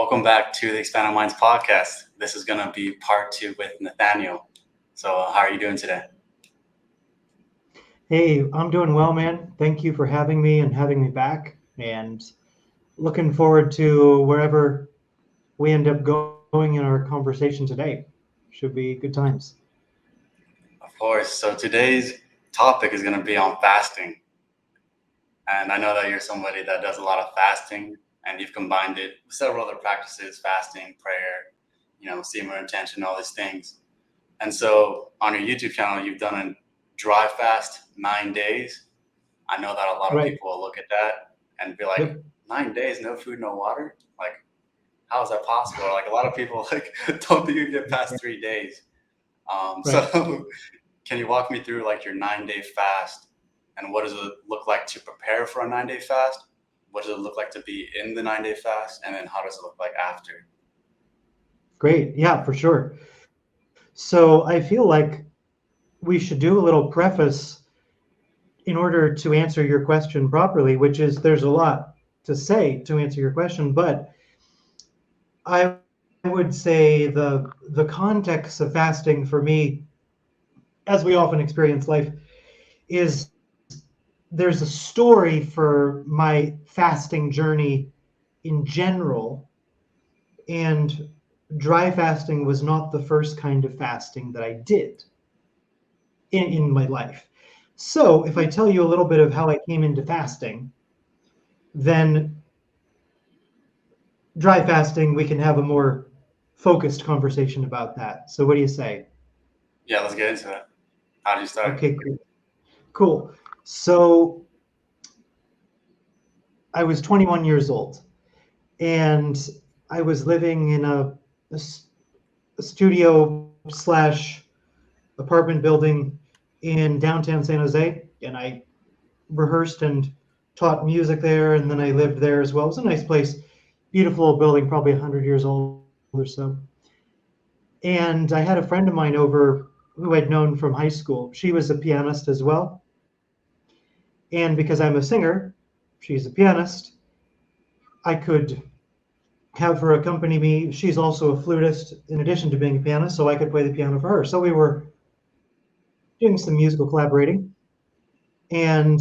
Welcome back to the Expanded Minds podcast. This is going to be part 2 with Nathaniel. So, how are you doing today? Hey, I'm doing well, man. Thank you for having me and having me back. And looking forward to wherever we end up going in our conversation today. Should be good times. Of course. So, today's topic is going to be on fasting. And I know that you're somebody that does a lot of fasting, and you've combined it with several other practices: fasting, prayer, semen intention, all these things. And so, on your YouTube channel, you've done a dry fast 9 days. I know that a lot of Right. people will look at that and be like, Yep. 9 days, no food, no water? Like, how is that possible? Like, a lot of people don't think you can get past 3 days. Right. So can you walk me through like your 9-day fast, and what does it look like to prepare for a 9-day fast? What does it look like to be in the 9-day fast? And then how does it look like after? Great. Yeah, for sure. So I feel like we should do a little preface in order to answer your question properly, which is there's a lot to say to answer your question, but I would say the context of fasting for me, as we often experience life, is there's a story for my fasting journey in general, and dry fasting was not the first kind of fasting that I did in my life. So if I tell you a little bit of how I came into fasting, then dry fasting, we can have a more focused conversation about that. So what do you say? Yeah, let's get into it. How do you start? Okay, cool. So I was 21 years old, and I was living in a studio slash apartment building in downtown San Jose, and I rehearsed and taught music there, and then I lived there as well. It was a nice place, beautiful building, probably 100 years old or so. And I had a friend of mine over who I'd known from high school. She was a pianist as well. And because I'm a singer, she's a pianist, I could have her accompany me. She's also a flutist in addition to being a pianist, so I could play the piano for her. So we were doing some musical collaborating. And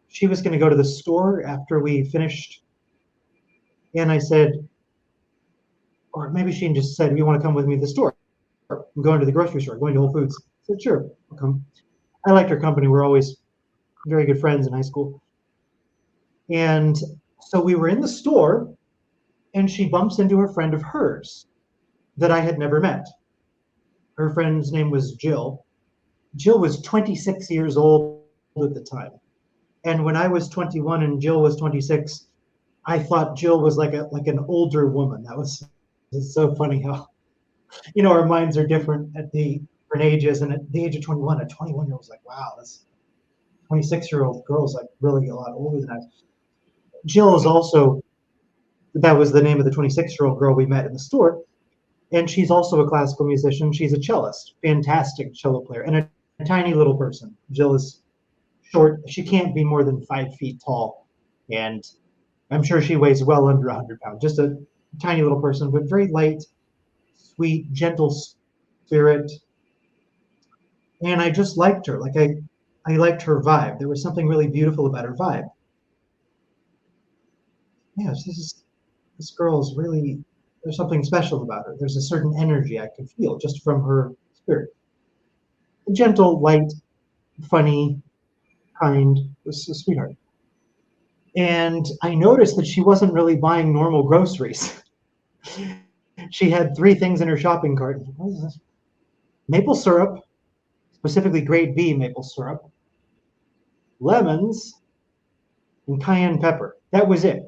she was going to go to the store after we finished. And I said, or maybe she just said, "You want to come with me to the store? I'm going to the grocery store, going to Whole Foods." I said, "Sure, I'll come." I liked her company. We're always very good friends in high school. And so we were in the store, and she bumps into a friend of hers that I had never met. Her friend's name was Jill. Jill was 26 years old at the time. And when I was 21 and Jill was 26, I thought Jill was like an older woman. That was it's so funny how our minds are different at the different ages. And at the age of 21, a 21-year-old was like, wow, this 26-year-old girl's like really a lot older than I was. Jill is also that was the name of the 26-year-old girl we met in the store. And she's also a classical musician. She's a cellist, fantastic cello player, and a tiny little person. Jill is short. She can't be more than 5 feet tall. And I'm sure she weighs well under 100 pounds. Just a tiny little person, but very light, sweet, gentle spirit. And I just liked her. I liked her vibe. There was something really beautiful about her vibe. Yes, this girl is really, there's something special about her. There's a certain energy I could feel just from her spirit. Gentle, light, funny, kind, was a sweetheart. And I noticed that she wasn't really buying normal groceries. She had 3 things in her shopping cart. What is this? Maple syrup, specifically grade B maple syrup, lemons, and cayenne pepper. That was it.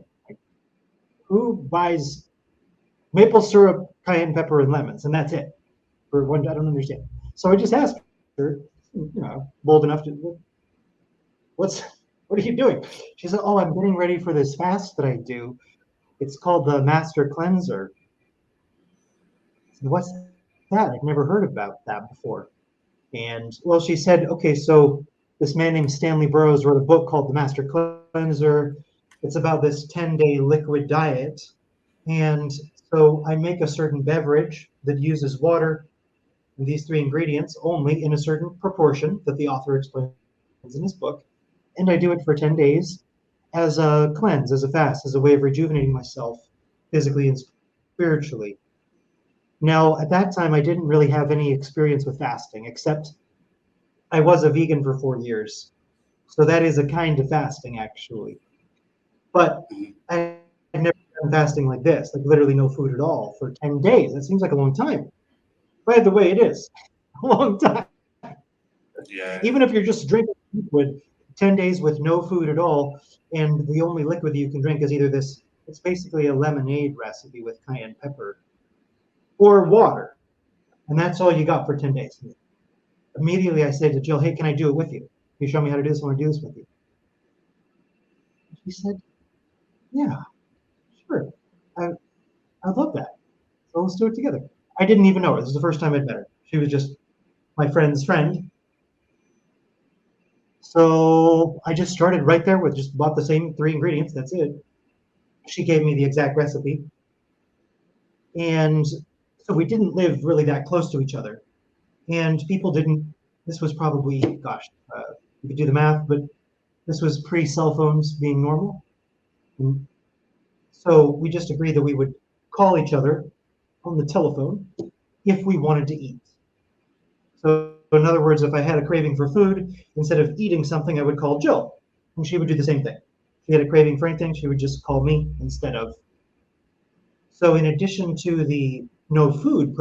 Who buys maple syrup, cayenne pepper, and lemons? And that's it. For one, I don't understand. So I just asked her, bold enough to, what's what are you doing? She said, "Oh, I'm getting ready for this fast that I do. It's called the Master Cleanser." I said, "What's that? I've never heard about that before." And well, she said, "Okay, so this man named Stanley Burroughs wrote a book called The Master Cleanser. It's about this 10-day liquid diet." And so I make a certain beverage that uses water and these three ingredients only in a certain proportion that the author explains in his book. And I do it for 10 days as a cleanse, as a fast, as a way of rejuvenating myself physically and spiritually. Now, at that time, I didn't really have any experience with fasting, except I was a vegan for 4 years. So that is a kind of fasting, actually. But Mhm. I've never done fasting like this, like literally no food at all for 10 days. That seems like a long time. By the way, it is a long time. Yeah. Even if you're just drinking liquid, 10 days with no food at all, and the only liquid that you can drink is either this, it's basically a lemonade recipe with cayenne pepper, or water. And that's all you got for 10 days. Immediately I said to Jill, hey, can I do it with you? Can you show me how to do this? I want to do this with you. She said, yeah, sure. I, I love that. So let's do it together. I didn't even know her. This is the first time I'd met her. She was just my friend's friend. So I just started right there with just bought the same three ingredients. That's it. She gave me the exact recipe. And so we didn't live really that close to each other. And people didn't, this was probably, gosh, you could do the math, but this was pre cell phones being normal. And so we just agreed that we would call each other on the telephone if we wanted to eat. So, in other words, if I had a craving for food, instead of eating something, I would call Jill, and she would do the same thing. If she had a craving for anything, she would just call me instead of. So, in addition to the no food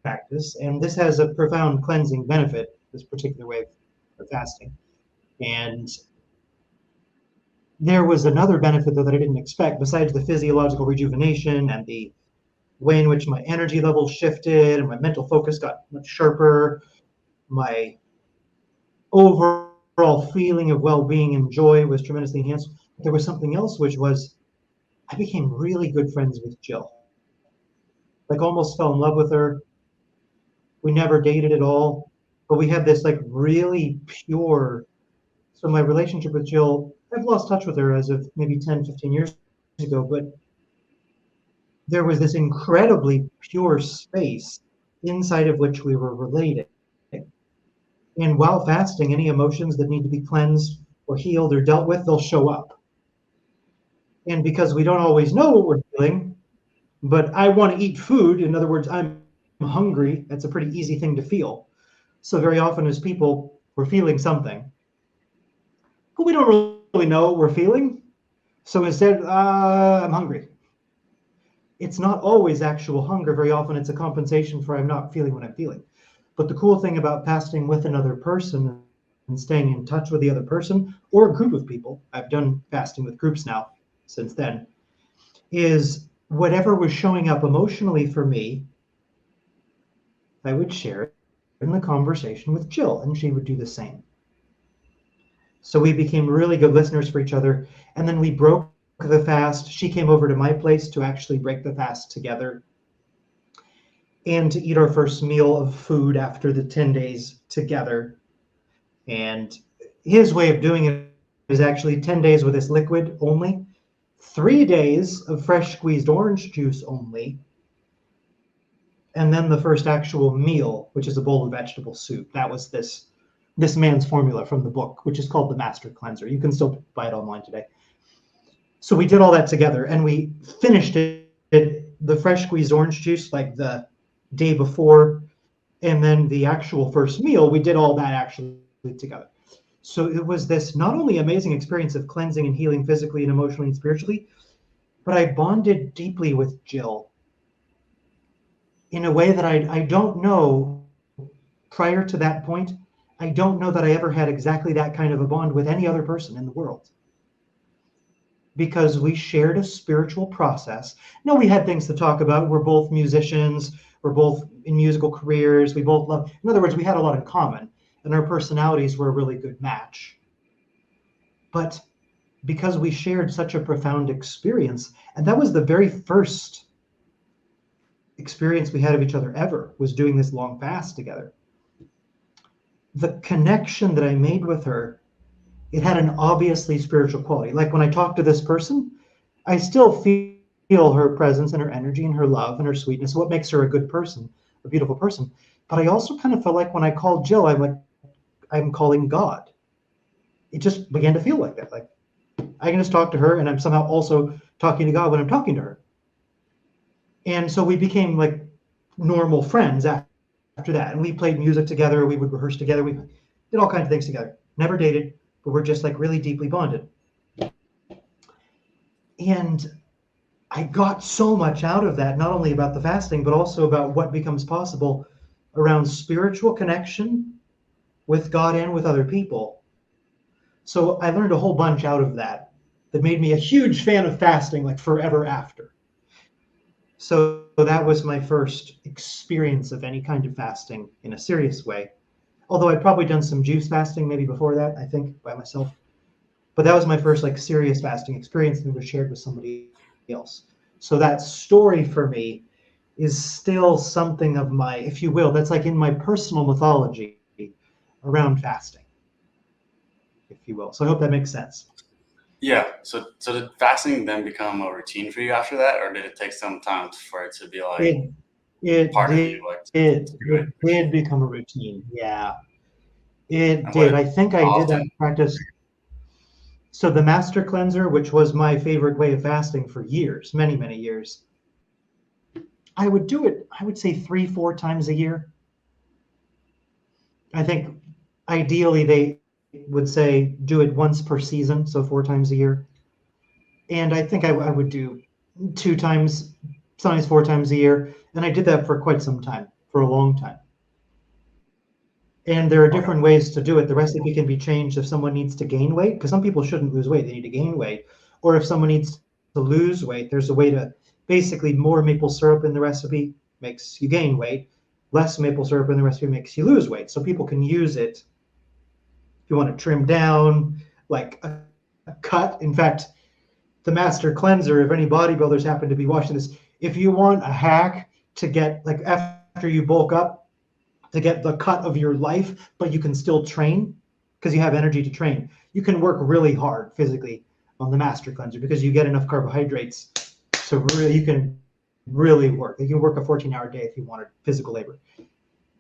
practice, and this has a profound cleansing benefit, this particular way of fasting, and there was another benefit though that I didn't expect, besides the physiological rejuvenation and the way in which my energy levels shifted and my mental focus got much sharper, my overall feeling of well-being and joy was tremendously enhanced. There was something else, which was I became really good friends with Jill. Like almost fell in love with her. We never dated at all, but we had this like really pure. So my relationship with Jill, I've lost touch with her as of maybe 10, 15 years ago, but there was this incredibly pure space inside of which we were related. And while fasting, any emotions that need to be cleansed or healed or dealt with, they'll show up. And because we don't always know what we're feeling, but I want to eat food, in other words, I'm hungry, that's a pretty easy thing to feel. So very often as people, we're feeling something, but we don't really know what we're feeling. So instead, I'm hungry. It's not always actual hunger. Very often it's a compensation for I'm not feeling what I'm feeling. But the cool thing about fasting with another person and staying in touch with the other person or a group of people, I've done fasting with groups now since then, is whatever was showing up emotionally for me, I would share it in the conversation with Jill, and she would do the same. So we became really good listeners for each other. And then we broke the fast. She came over to my place to actually break the fast together and to eat our first meal of food after the 10 days together. And his way of doing it is actually 10 days with this liquid only, 3 days of fresh squeezed orange juice only, and then the first actual meal, which is a bowl of vegetable soup. That was this man's formula from the book, which is called the Master Cleanser. You can still buy it online today. So we did all that together, and we finished it, the fresh squeezed orange juice, like the day before, and then the actual first meal, we did all that actually together. So it was this not only amazing experience of cleansing and healing physically and emotionally and spiritually, but I bonded deeply with Jill in a way that I don't know prior to that point. I don't know that I ever had exactly that kind of a bond with any other person in the world because we shared a spiritual process. Now, we had things to talk about. We're both musicians, we're both in musical careers, we both love, in other words, we had a lot in common, and our personalities were a really good match. But because we shared such a profound experience, and that was the very first experience we had of each other ever, was doing this long fast together. The connection that I made with her, it had an obviously spiritual quality. Like when I talk to this person, I still feel her presence and her energy and her love and her sweetness, what makes her a good person, a beautiful person. But I also kind of felt like when I called Jill, I'm calling God. It just began to feel like that. Like I can just talk to her, and I'm somehow also talking to God when I'm talking to her. And so we became like normal friends after that. And we played music together. We would rehearse together. We did all kinds of things together. Never dated, but we're just like really deeply bonded. And I got so much out of that, not only about the fasting, but also about what becomes possible around spiritual connection with God and with other people. So I learned a whole bunch out of that made me a huge fan of fasting, like forever after. So that was my first experience of any kind of fasting in a serious way. Although I'd probably done some juice fasting maybe before that, I think, by myself. But that was my first like serious fasting experience that was shared with somebody else. So that story for me is still something of my, if you will, that's like in my personal mythology around fasting, if you will. So I hope that makes sense. Yeah. So did fasting then become a routine for you after that, or did it take some time for it to be like It it part of did you, like it to do it? did become a routine. Yeah, it And did. what I think I how did that often? practice. So the master cleanser, which was my favorite way of fasting for years, many, many years, I would do it, I would say 3, 4 times a year. I think ideally they would say do it once per season, so 4 times a year. And I think I would do 2 times, sometimes 4 times a year. And I did that for quite some time, for a long time. And there are Okay. different ways to do it. The recipe can be changed if someone needs to gain weight, because some people shouldn't lose weight, they need to gain weight. Or if someone needs to lose weight, there's a way to basically more maple syrup in the recipe makes you gain weight, less maple syrup in the recipe makes you lose weight. So people can use it if you want to trim down, like a cut. In fact, the master cleanser, if any bodybuilders happen to be watching this, if you want a hack to get, like, after you bulk up, to get the cut of your life, but you can still train because you have energy to train. You can work really hard physically on the master cleanser because you get enough carbohydrates. So really, you can really work. You can work a 14-hour day if you wanted physical labor.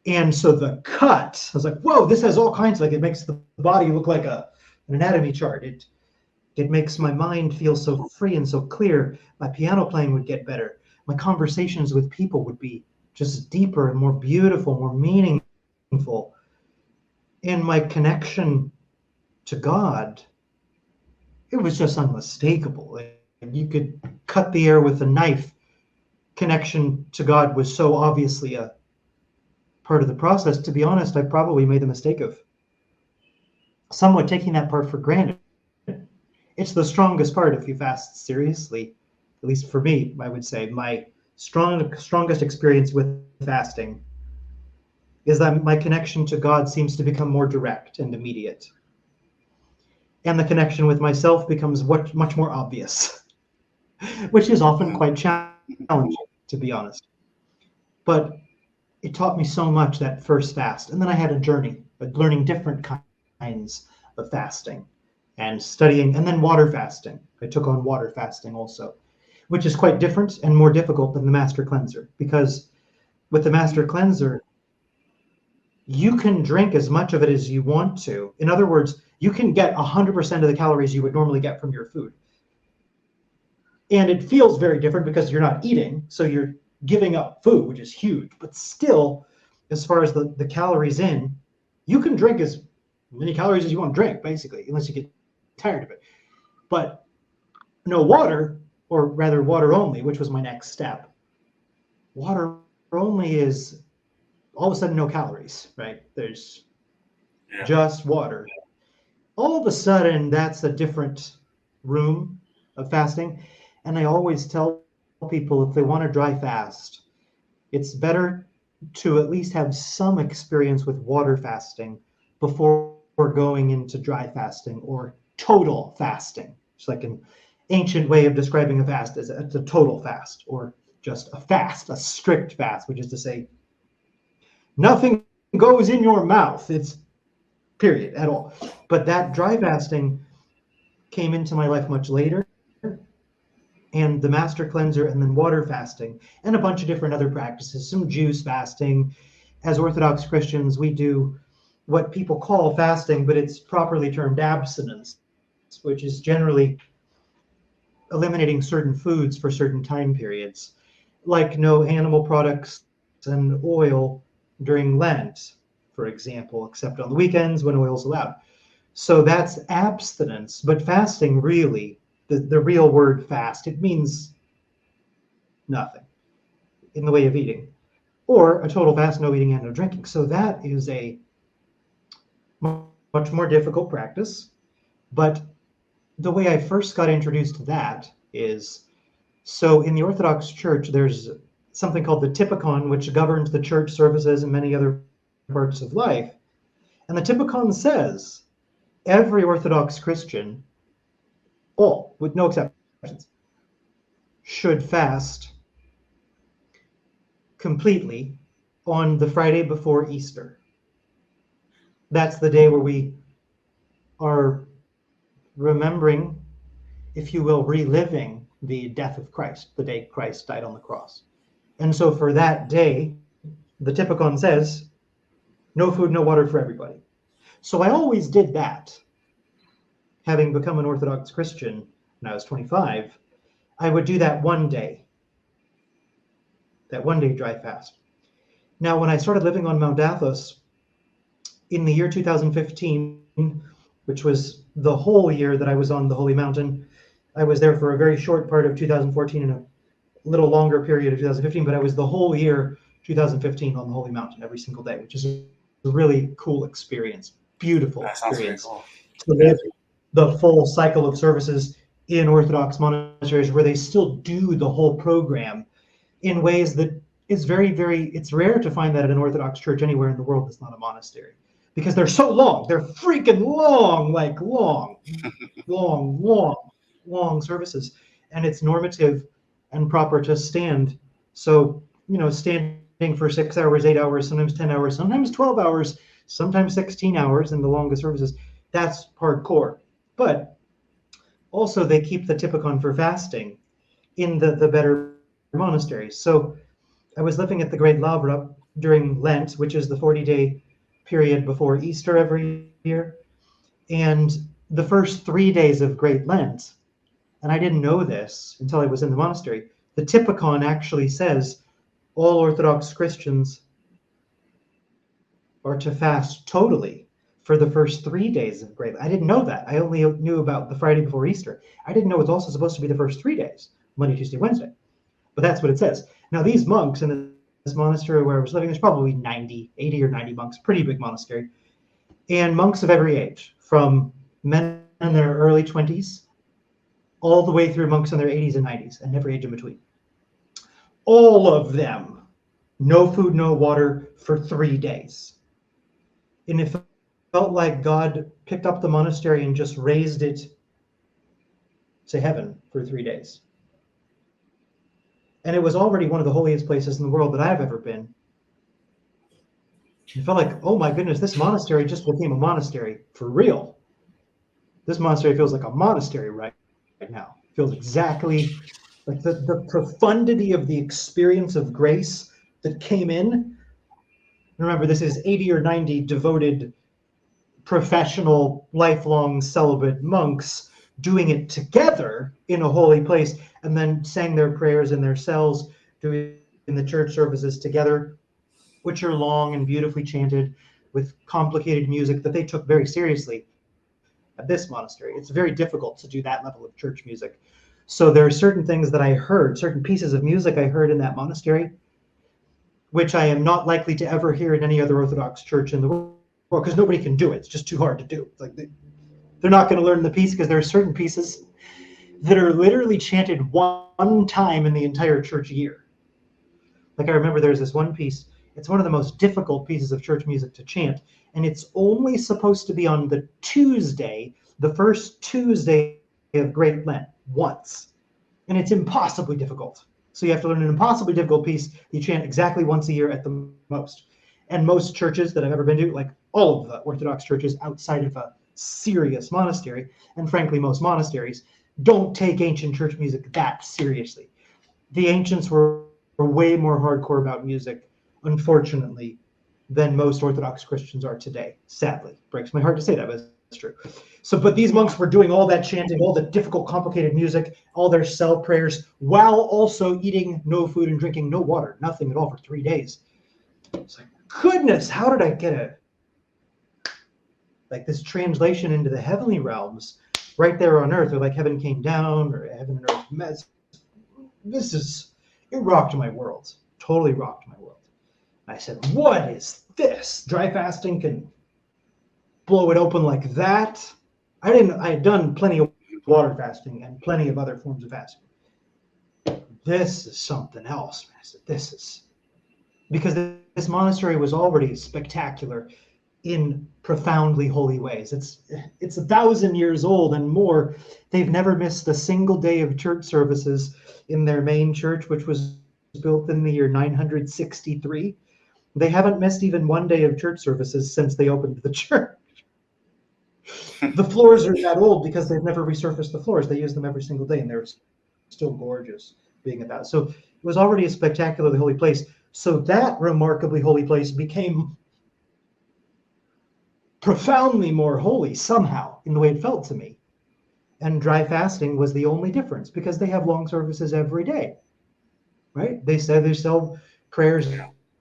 And so the cut, I was like, whoa, this has all kinds, like it makes the body look like an anatomy chart. It makes my mind feel so free and so clear. My piano playing would get better. My conversations with people would be just deeper and more beautiful, more meaningful. And my connection to God, it was just unmistakable. Like, you could cut the air with a knife. Connection to God was so obviously a part of the process. To be honest, I probably made the mistake of somewhat taking that part for granted. It's the strongest part if you fast seriously, at least for me, I would say. My strongest experience with fasting is that my connection to God seems to become more direct and immediate. And the connection with myself becomes much more obvious, which is often Mhm. quite challenging, to be honest. But it taught me so much that first fast. And then I had a journey, learning different kinds of fasting and studying, and then water fasting. I took on water fasting also, which is quite different and more difficult than the master cleanser, because with the master cleanser, you can drink as much of it as you want to. In other words, you can get 100% of the calories you would normally get from your food. And it feels very different because you're not eating, so you're giving up food, which is huge. But still, as far as the calories in, you can drink as many calories as you want to drink, basically, unless you get tired of it. But no water, or rather water only, which was my next step. Water only is all of a sudden no calories, right? There's Yeah. just water. All of a sudden, that's a different room of fasting. And I always tell people if they want to dry fast, it's better to at least have some experience with water fasting before going into dry fasting or total fasting. It's like an ancient way of describing a fast as a total fast, or just a fast, a strict fast, which is to say nothing goes in your mouth. It's period at all. But that dry fasting came into my life much later, and the master cleanser, and then water fasting, and a bunch of different other practices, some juice fasting. As Orthodox Christians, we do what people call fasting, but it's properly termed abstinence, which is generally eliminating certain foods for certain time periods, like no animal products and oil during Lent, for example, except on the weekends when oil is allowed. So that's abstinence. But fasting, really, the real word fast, it means nothing in the way of eating, or a total fast, no eating and no drinking. So that is a much more difficult practice. But the way I first got introduced to that is, so in the Orthodox Church, there's something called the Typicon, which governs the church services and many other parts of life. And the Typicon says every Orthodox Christian, all, with no exceptions, should fast completely on the Friday before Easter. That's the day where we are remembering, if you will, reliving the death of Christ, the day Christ died on the cross. And so for that day, the Typicon says, no food, no water for everybody. So I always did that. Having become an Orthodox Christian when I was 25, I would do that one day dry fast. Now, when I started living on Mount Athos in the year 2015, which was the whole year that I was on the Holy Mountain, I was there for a very short part of 2014 and a little longer period of 2015, but I was the whole year 2015 on the Holy Mountain every single day, which is a really cool experience, beautiful That sounds pretty experience. cool. To live the full cycle of services in Orthodox monasteries where they still do the whole program in ways that is very, very, it's rare to find that at an Orthodox church anywhere in the world that's not a monastery, because they're so long. They're freaking long, like long services. And it's normative and proper to stand. So, standing for 6 hours, 8 hours, sometimes 10 hours, sometimes 12 hours, sometimes 16 hours in the longest services, that's hardcore. But also they keep the Typicon for fasting in the better monasteries. So I was living at the Great Lavra during Lent, which is the 40-day period before Easter every year. And the first 3 days of Great Lent, and I didn't know this until I was in the monastery, the Typicon actually says all Orthodox Christians are to fast totally for the first 3 days of Great Lent. I didn't know that. I only knew about the Friday before Easter. I didn't know it's also supposed to be the first 3 days, Monday, Tuesday, Wednesday. But that's what it says. Now, these monks in this monastery where I was living, there's probably 80 or 90 monks, pretty big monastery, and monks of every age, from men in their early 20s all the way through monks in their 80s and 90s, and every age in between. All of them, no food, no water for 3 days. And it felt like God picked up the monastery and just raised it to heaven for 3 days. And it was already one of the holiest places in the world that I've ever been. It felt like, oh my goodness, this monastery just became a monastery for real. This monastery feels like a monastery right now. It feels exactly like the profundity of the experience of grace that came in. Remember, this is 80 or 90 devoted, professional, lifelong celibate monks doing it together in a holy place, and then sang their prayers in their cells, doing the church services together, which are long and beautifully chanted with complicated music that they took very seriously at this monastery. It's very difficult to do that level of church music. So there are certain things that I heard, certain pieces of music I heard in that monastery, which I am not likely to ever hear in any other Orthodox church in the world, because nobody can do it. It's just too hard to do. It's like they're not going to learn the piece, because there are certain pieces that are literally chanted one time in the entire church year. Like I remember there's this one piece, it's one of the most difficult pieces of church music to chant, and it's only supposed to be on the Tuesday, the first Tuesday of Great Lent, once. And it's impossibly difficult. So you have to learn an impossibly difficult piece that you chant exactly once a year at the most. And most churches that I've ever been to, like all of the Orthodox churches outside of a serious monastery, and frankly most monasteries, don't take ancient church music that seriously. The ancients were way more hardcore about music, unfortunately, than most Orthodox Christians are today. Sadly, breaks my heart to say that, but it's true. So, but these monks were doing all that chanting, all the difficult, complicated music, all their cell prayers, while also eating no food and drinking no water, nothing at all for 3 days. It's like, goodness, how did I get this translation into the heavenly realms right there on earth, or like heaven came down, or heaven and earth met? It rocked my world, totally rocked my world. I said, what is this? Dry fasting can blow it open like that? I had done plenty of water fasting and plenty of other forms of fasting. This is something else, man. I said, this is, because this monastery was already spectacular in profoundly holy ways. It's 1,000 years old and more. They've never missed a single day of church services in their main church, which was built in the year 963. They haven't missed even one day of church services since they opened the church. The floors are that old because they've never resurfaced the floors. They use them every single day, and they're still gorgeous being at that. So it was already a spectacularly holy place. So that remarkably holy place became profoundly more holy somehow in the way it felt to me. And dry fasting was the only difference, because they have long services every day, right? They sell prayers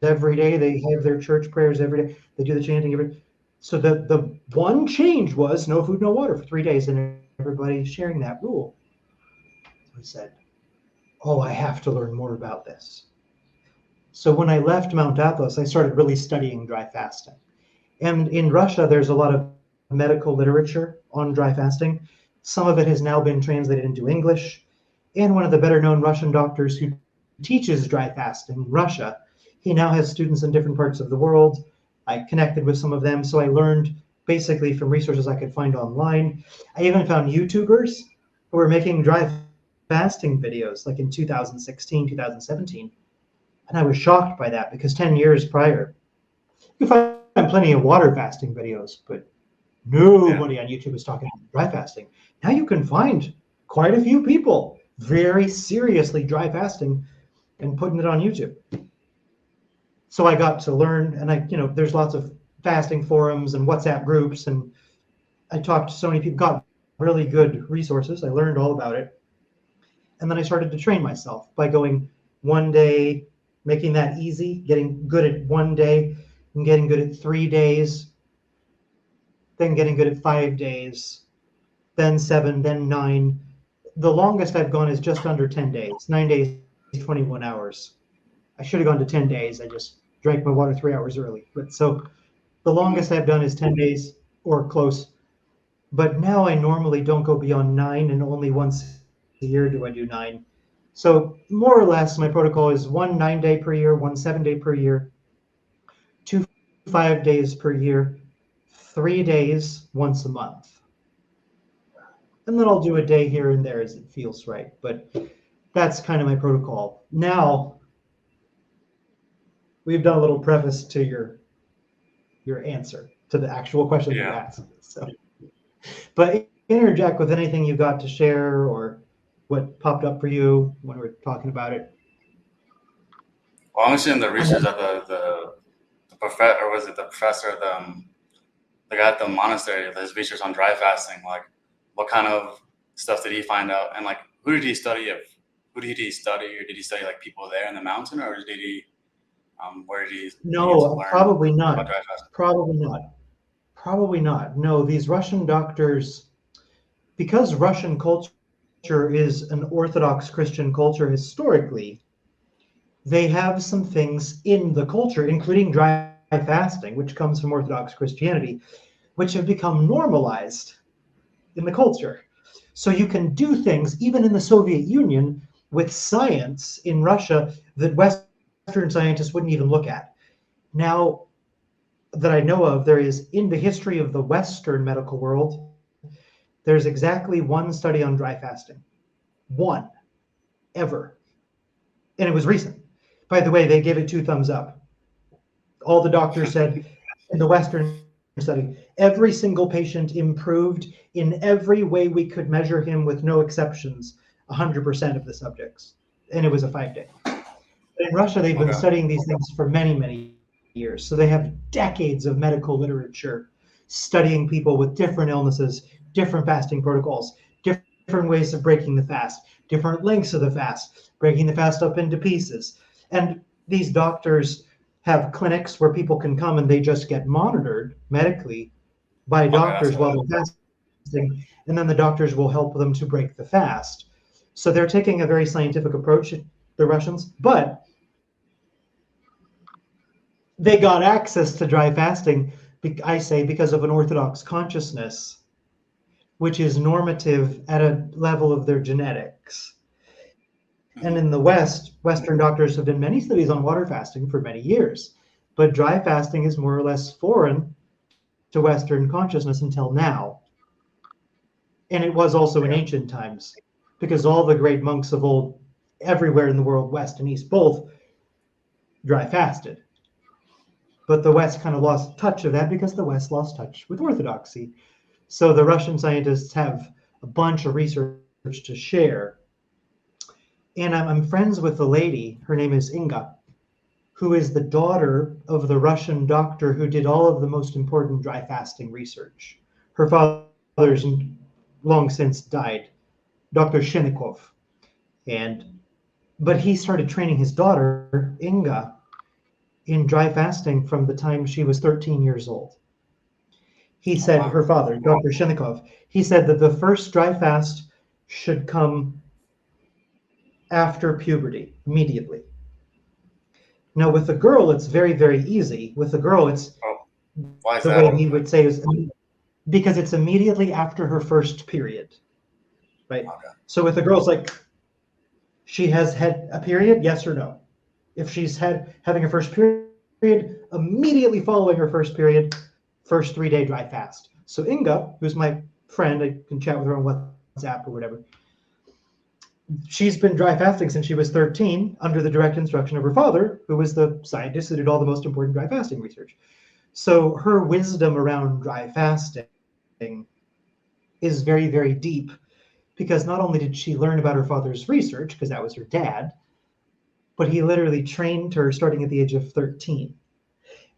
every day. They have their church prayers every day. They do the chanting every day. So the one change was no food, no water for 3 days, and everybody's sharing that rule. So I said, oh, I have to learn more about this. So when I left Mount Athos, I started really studying dry fasting. And in Russia, there's a lot of medical literature on dry fasting. Some of it has now been translated into English. And one of the better known Russian doctors who teaches dry fasting in Russia, he now has students in different parts of the world. I connected with some of them, so I learned basically from resources I could find online. I even found YouTubers who were making dry fasting videos, like in 2016, 2017. And I was shocked by that, because 10 years prior, you can find plenty of water fasting videos, but nobody on YouTube is talking about dry fasting. Now you can find quite a few people very seriously dry fasting and putting it on YouTube. So I got to learn, and there's lots of fasting forums and WhatsApp groups, and I talked to so many people, got really good resources. I learned all about it. And then I started to train myself by going one day, making that easy, getting good at 1 day, and getting good at 3 days, then getting good at 5 days, then 7, then 9. The longest I've gone is just under 10 days, 9 days, 21 hours. I should have gone to 10 days. I just drank my water 3 hours early. But so the longest I've done is 10 days or close. But now I normally don't go beyond 9, and only once a year do I do 9. So more or less my protocol is 1 9-day per year, 1 7-day per year, 2 5 days per year, 3 days once a month. And then I'll do a day here and there as it feels right. But that's kind of my protocol. Now, we've done a little preface to your answer to the actual question you asked. So, but interject with anything you got to share or what popped up for you when we were talking about it. Well, I'm seeing the research of the professor, or was it the professor, the guy at the monastery, his research on dry fasting, like what kind of stuff did he find out, and like who did he study, or did he study like people there in the mountain, or did he where did he No, probably not. about dry fasting? Probably not. No, these Russian doctors, because Russian culture is an Orthodox Christian culture historically, they have some things in the culture, including dry fasting, which comes from Orthodox Christianity, which have become normalized in the culture. So you can do things, even in the Soviet Union, with science in Russia that Western scientists wouldn't even look at. Now, that I know of, there is, in the history of the Western medical world, there's exactly one study on dry fasting. One, ever. And it was recent. By the way, they gave it 2 thumbs up. All the doctors said in the Western study. Every single patient improved in every way we could measure him with no exceptions, 100% of the subjects. And it was a 5-day. In Russia, they've been Okay. studying these things for many, many years. So they have decades of medical literature studying people with different illnesses, different fasting protocols, different ways of breaking the fast, different lengths of the fast, breaking the fast up into pieces. And these doctors have clinics where people can come and they just get monitored medically by Okay, that's doctors while good. they're fasting, and then the doctors will help them to break the fast. So they're taking a very scientific approach, the Russians, but they got access to dry fasting, I say, because of an orthodox consciousness, which is normative at a level of their genetics. And Hmm. in the West, Western doctors have done many studies on water fasting for many years, but dry fasting is more or less foreign to Western consciousness until now. And it was also in Yeah. ancient times, because all the great monks of old, everywhere in the world, West and East both, dry fasted. But the West kind of lost touch of that because the West lost touch with orthodoxy. So the Russian scientists have a bunch of research to share. And I'm friends with the lady, her name is Inga, who is the daughter of the Russian doctor who did all of the most important dry fasting research. Her father's long since died, Dr. Shinnikov. And but he started training his daughter, Inga, in dry fasting from the time she was 13 years old. He Oh said, wow. her father, Dr. Shinnikov, he said that the first dry fast should come after puberty, immediately. Now, with a girl, it's very, very easy. With a girl, it's Oh, why is the that? way he would say is because it's immediately after her first period, right? Okay. So with a girl, it's like she has had a period, yes or no. If she's having her first period, immediately following her first period, first 3-day dry fast. So Inga, who's my friend, I can chat with her on WhatsApp or whatever. She's been dry fasting since she was 13 under the direct instruction of her father, who was the scientist who did all the most important dry fasting research. So her wisdom around dry fasting is very, very deep because not only did she learn about her father's research, because that was her dad, but he literally trained her starting at the age of 13.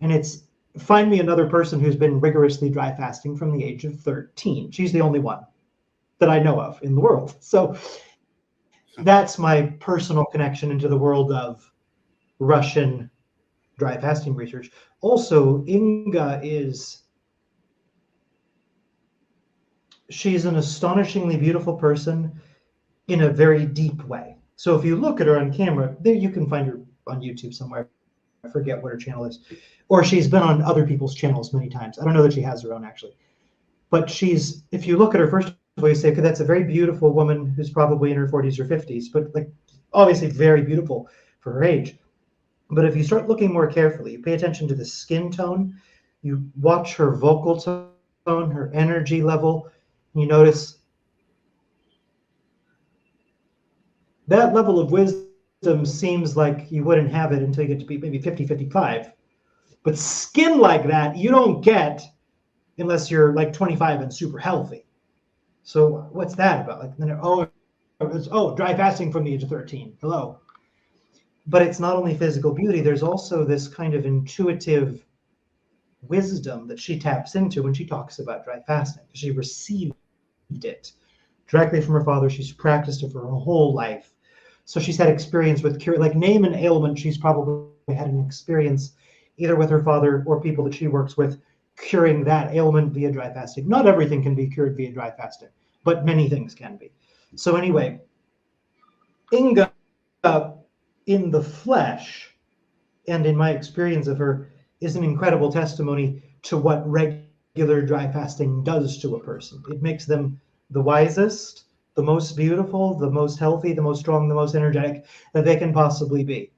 And it's find me another person who's been rigorously dry fasting from the age of 13. She's the only one that I know of in the world. So that's my personal connection into the world of Russian dry fasting research. Also, Inga she's an astonishingly beautiful person in a very deep way. So if you look at her on camera, there you can find her on YouTube somewhere. I forget what her channel is. Or she's been on other people's channels many times. I don't know that she has her own actually. But if you look at her, first of all, you say, okay, that's a very beautiful woman who's probably in her 40s or 50s, but like obviously very beautiful for her age. But if you start looking more carefully, you pay attention to the skin tone, you watch her vocal tone, her energy level, you notice that level of wisdom seems like you wouldn't have it until you get to be maybe 50, 55. But skin like that, you don't get unless you're like 25 and super healthy. So what's that about? Like, dry fasting from the age of 13. Hello. But it's not only physical beauty, there's also this kind of intuitive wisdom that she taps into when she talks about dry fasting. She received it directly from her father. She's practiced it for her whole life. So she's had experience with cure, like name an ailment, she's probably had an experience either with her father or people that she works with curing that ailment via dry fasting. Not everything can be cured via dry fasting, but many things can be. So anyway, Inga in the flesh, and in my experience of her, is an incredible testimony to what regular dry fasting does to a person. It makes them the wisest, the most beautiful, the most healthy, the most strong, the most energetic that they can possibly be.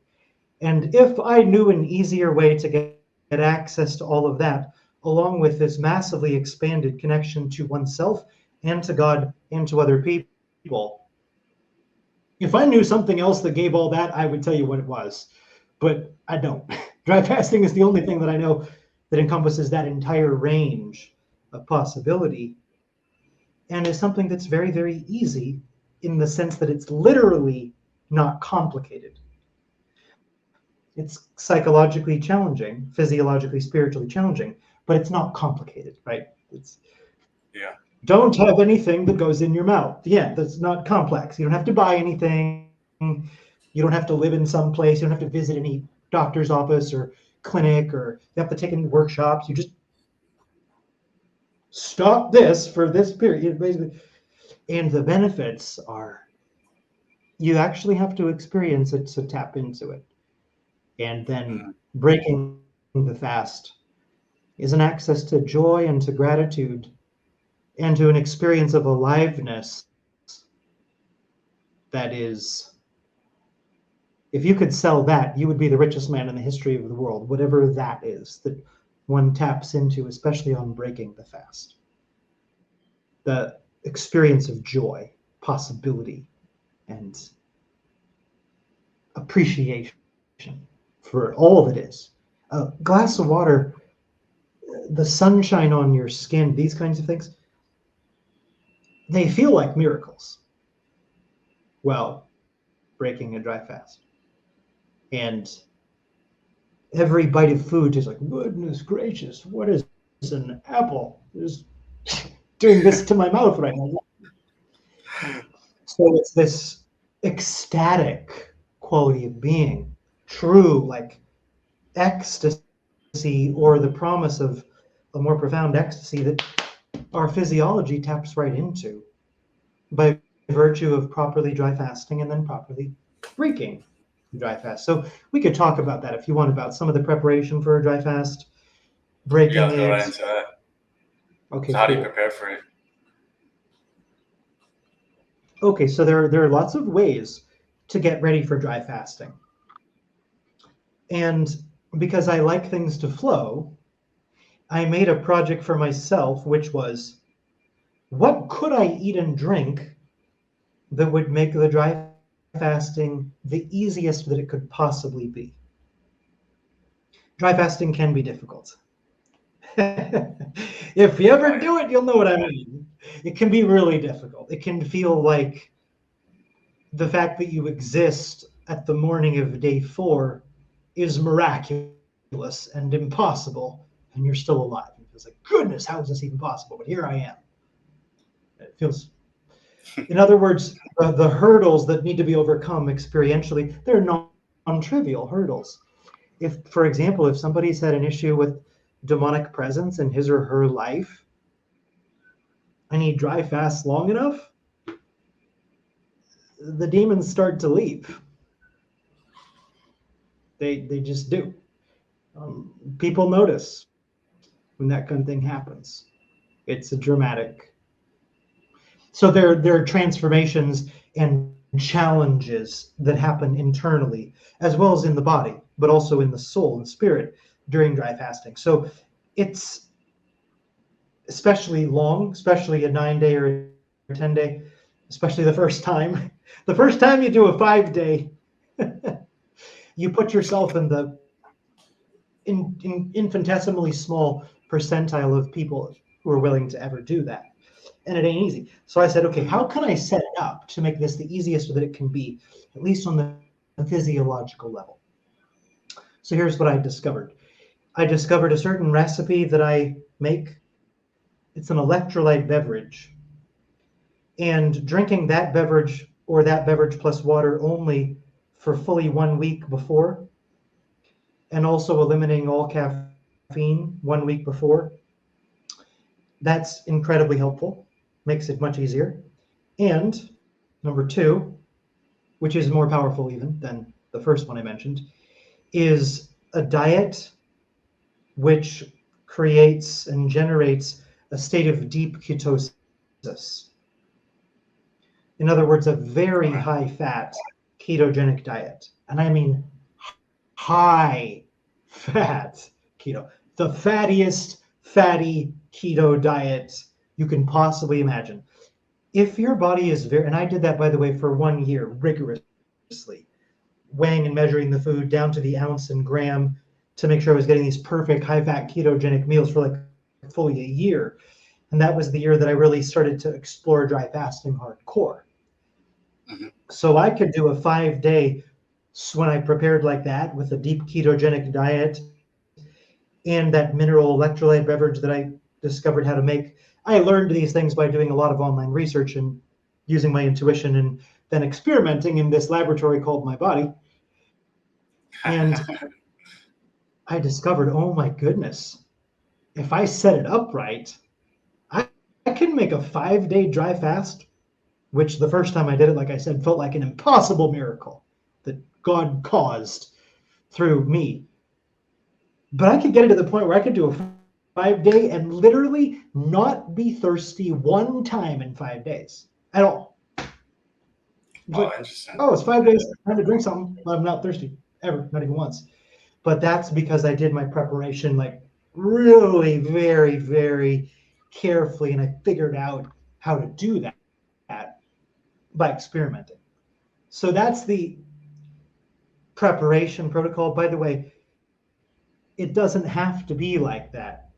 And if I knew an easier way to get access to all of that, along with this massively expanded connection to oneself and to God and to other people, if I knew something else that gave all that, I would tell you what it was. But I don't. Dry fasting is the only thing that I know that encompasses that entire range of possibility, and is something that's very, very easy in the sense that it's literally not complicated. It's psychologically challenging, physiologically, spiritually challenging, but it's not complicated, right? It's Yeah. don't have anything that goes in your mouth. Yeah, that's not complex. You don't have to buy anything. You don't have to live in some place. You don't have to visit any doctor's office or clinic, or you have to take any workshops. You just stop this for this period, basically. And the benefits are you actually have to experience it to tap into it. And then breaking the fast is an access to joy and to gratitude and to an experience of aliveness that is, if you could sell that, you would be the richest man in the history of the world, whatever that is that one taps into, especially on breaking the fast. The experience of joy, possibility, and appreciation for all that is. A glass of water, the sunshine on your skin, these kinds of things, they feel like miracles while breaking a dry fast. And every bite of food is like, goodness gracious, what is an apple? Is doing this to my mouth right now. So it's this ecstatic quality of being, true, like ecstasy, or the promise of a more profound ecstasy that our physiology taps right into by virtue of properly dry fasting and then properly breaking dry fast. So we could talk about that if you want, about some of the preparation for a dry fast, breaking Yeah, let's go right it. into that. Okay, So how do you cool. prepare for it? Okay, so there are lots of ways to get ready for dry fasting. And because I like things to flow, I made a project for myself, which was, what could I eat and drink that would make the dry fasting the easiest that it could possibly be? Dry fasting can be difficult. If you ever Right. do it, you'll know what I mean. It can be really difficult. It can feel like the fact that you exist at the morning of day 4 is miraculous and impossible, and you're still alive. It feels like, goodness, how is this even possible? But here I am. It feels, in other words, the hurdles that need to be overcome experientially, they're non-trivial hurdles. If, for example, if somebody's had an issue with demonic presence in his or her life, and he dry fasts long enough, the demons start to leave. They just do. People notice when that kind of thing happens. It's a dramatic. So there are transformations and challenges that happen internally, as well as in the body, but also in the soul and spirit during dry fasting. So it's especially long, especially a 9-day or a 10-day, especially the first time. The first time you do a 5-day, you put yourself in the infinitesimally small percentile of people who are willing to ever do that. And it ain't easy. So I said, okay, how can I set it up to make this the easiest that it can be, at least on the physiological level? So here's what I discovered. I discovered a certain recipe that I make. It's an electrolyte beverage. And drinking that beverage, or that beverage plus water only, for fully 1 week before, and also eliminating all caffeine 1 week before, that's incredibly helpful, makes it much easier. And number 2, which is more powerful even than the first one I mentioned, is a diet which creates and generates a state of deep ketosis. In other words, a very high fat ketogenic diet. And I mean high fat keto, the fattiest fatty keto diet you can possibly imagine. If your body is very, and I did that, by the way, for 1 year rigorously, weighing and measuring the food down to the ounce and gram, to make sure I was getting these perfect high-fat ketogenic meals for like fully a year. And that was the year that I really started to explore dry fasting hardcore. Mhm. So I could do a 5-day when I prepared like that with a deep ketogenic diet and that mineral electrolyte beverage that I discovered how to make. I learned these things by doing a lot of online research and using my intuition and then experimenting in this laboratory called my body. And I discovered, oh my goodness, if I set it up right, I can make a 5-day dry fast, which the first time I did it, like I said, felt like an impossible miracle that God caused through me. But I could get it to the point where I could do a 5-day and literally not be thirsty one time in 5 days at all. It's Oh, like, interesting. oh, it's 5 days, time to drink something. I'm not thirsty ever, not even once. But that's because I did my preparation like really very, very carefully, and I figured out how to do that by experimenting. So that's the preparation protocol. By the way, it doesn't have to be like that.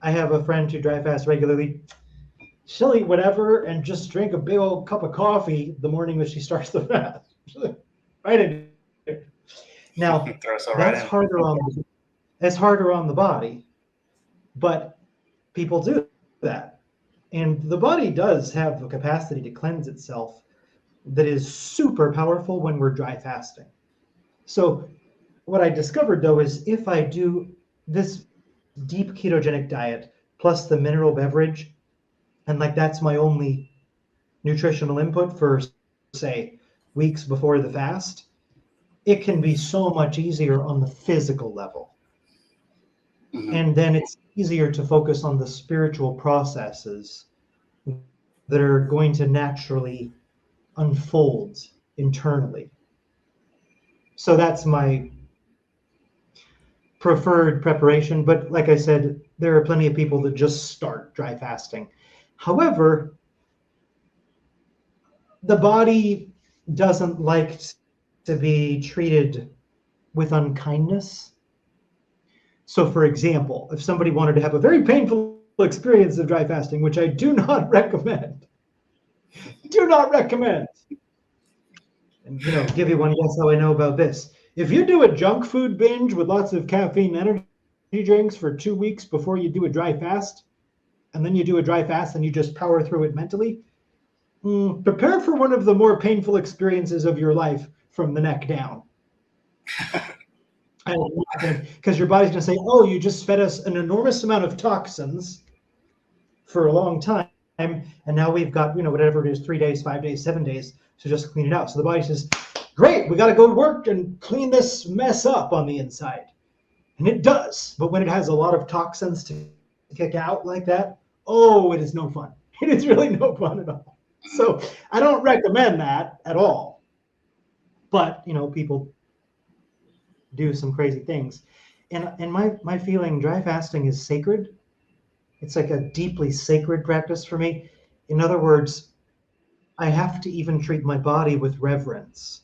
I have a friend who dry fasts regularly. She'll eat whatever and just drink a big old cup of coffee the morning that she starts the fast. Right in it. Now, Throw so right that's in. harder on the body, but people do that. And the body does have the capacity to cleanse itself that is super powerful when we're dry fasting. So what I discovered though is if I do this deep ketogenic diet plus the mineral beverage, and like that's my only nutritional input for say weeks before the fast, it can be so much easier on the physical level. Mhm. And then it's easier to focus on the spiritual processes that are going to naturally unfold internally. So that's my preferred preparation. But like I said, there are plenty of people that just start dry fasting. However, the body doesn't like to be treated with unkindness. So, for example, if somebody wanted to have a very painful experience of dry fasting, which I do not recommend, do not recommend. And give you one guess how I know about this. If you do a junk food binge with lots of caffeine energy drinks for 2 weeks before you do a dry fast, and then you do a dry fast and you just power through it mentally, prepare for one of the more painful experiences of your life from the neck down. Because your body's going to say, oh, you just fed us an enormous amount of toxins for a long time, and now we've got, whatever it is, 3 days, 5 days, 7 days to just clean it out. So the body says, great, we got to go to work and clean this mess up on the inside. And it does. But when it has a lot of toxins to kick out like that, oh, it is no fun. It is really no fun at all. So I don't recommend that at all. But, people do some crazy things. And my feeling, dry fasting is sacred. It's like a deeply sacred practice for me. In other words, I have to even treat my body with reverence,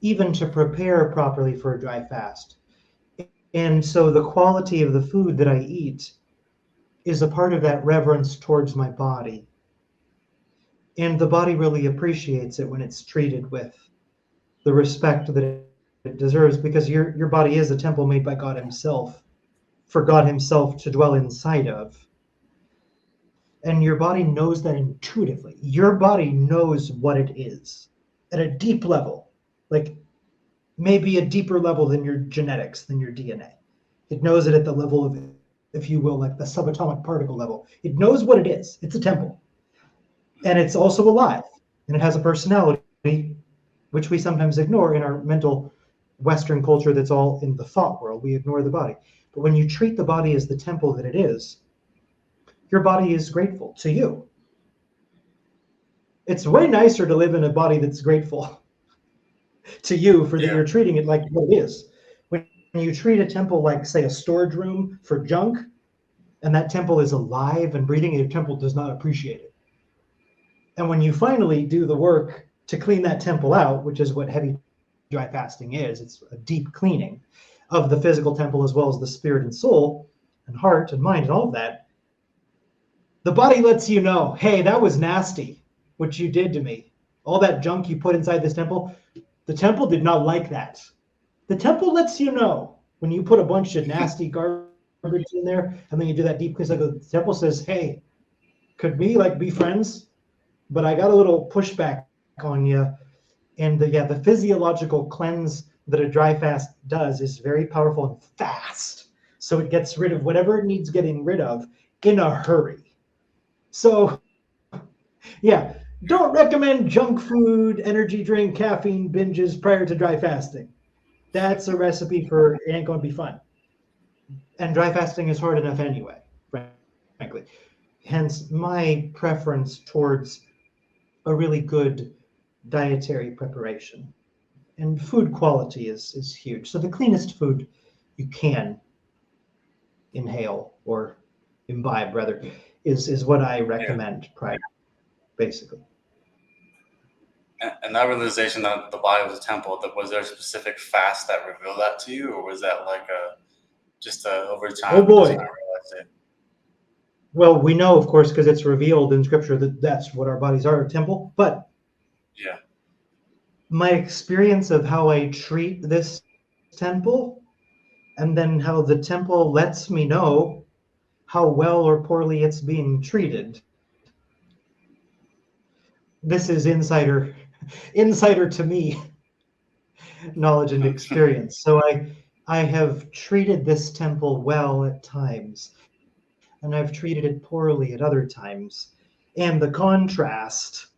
even to prepare properly for a dry fast. And so the quality of the food that I eat is a part of that reverence towards my body. And the body really appreciates it when it's treated with the respect that it deserves, because your body is a temple made by God Himself, for God Himself to dwell inside of. And your body knows that intuitively. Your body knows what it is at a deep level, like maybe a deeper level than your genetics, than your DNA. It knows it at the level of, if you will, like the subatomic particle level. It knows what it is. It's a temple. And it's also alive. And it has a personality, which we sometimes ignore in our mental Western culture that's all in the thought world. We ignore the body. But when you treat the body as the temple that it is, your body is grateful to you. It's way nicer to live in a body that's grateful to you for that Yeah. you're treating it like what it is. When you treat a temple like, say, a storage room for junk, and that temple is alive and breathing, your temple does not appreciate it. And when you finally do the work to clean that temple out, which is what heavy dry fasting is, it's a deep cleaning. of the physical temple as well as the spirit and soul and heart and mind and all of that, the body lets you know, hey, that was nasty, what you did to me. All that junk you put inside this temple, the temple did not like that. The temple lets you know when you put a bunch of nasty garbage in there, and then you do that deep cleanse. Like the temple says, hey, could we like be friends? But I got a little pushback on you. And the physiological cleanse that a dry fast does is very powerful and fast. So it gets rid of whatever it needs getting rid of in a hurry. So yeah, don't recommend junk food, energy drink, caffeine binges prior to dry fasting. That's a recipe for it ain't going to be fun. And dry fasting is hard enough anyway, frankly. Hence my preference towards a really good dietary preparation. And food quality is huge. So the cleanest food you can inhale or imbibe rather is what I recommend prior, basically. And that realization that the body was a temple, was there a specific fast that revealed that to you, or was that like just over time? Oh boy. Just not realize it? Well, we know, of course, because it's revealed in Scripture that that's what our bodies are, a temple. But Yeah. my experience of how I treat this temple, and then how the temple lets me know how well or poorly it's being treated. This is insider to me knowledge and experience. So I have treated this temple well at times, and I've treated it poorly at other times. And the contrast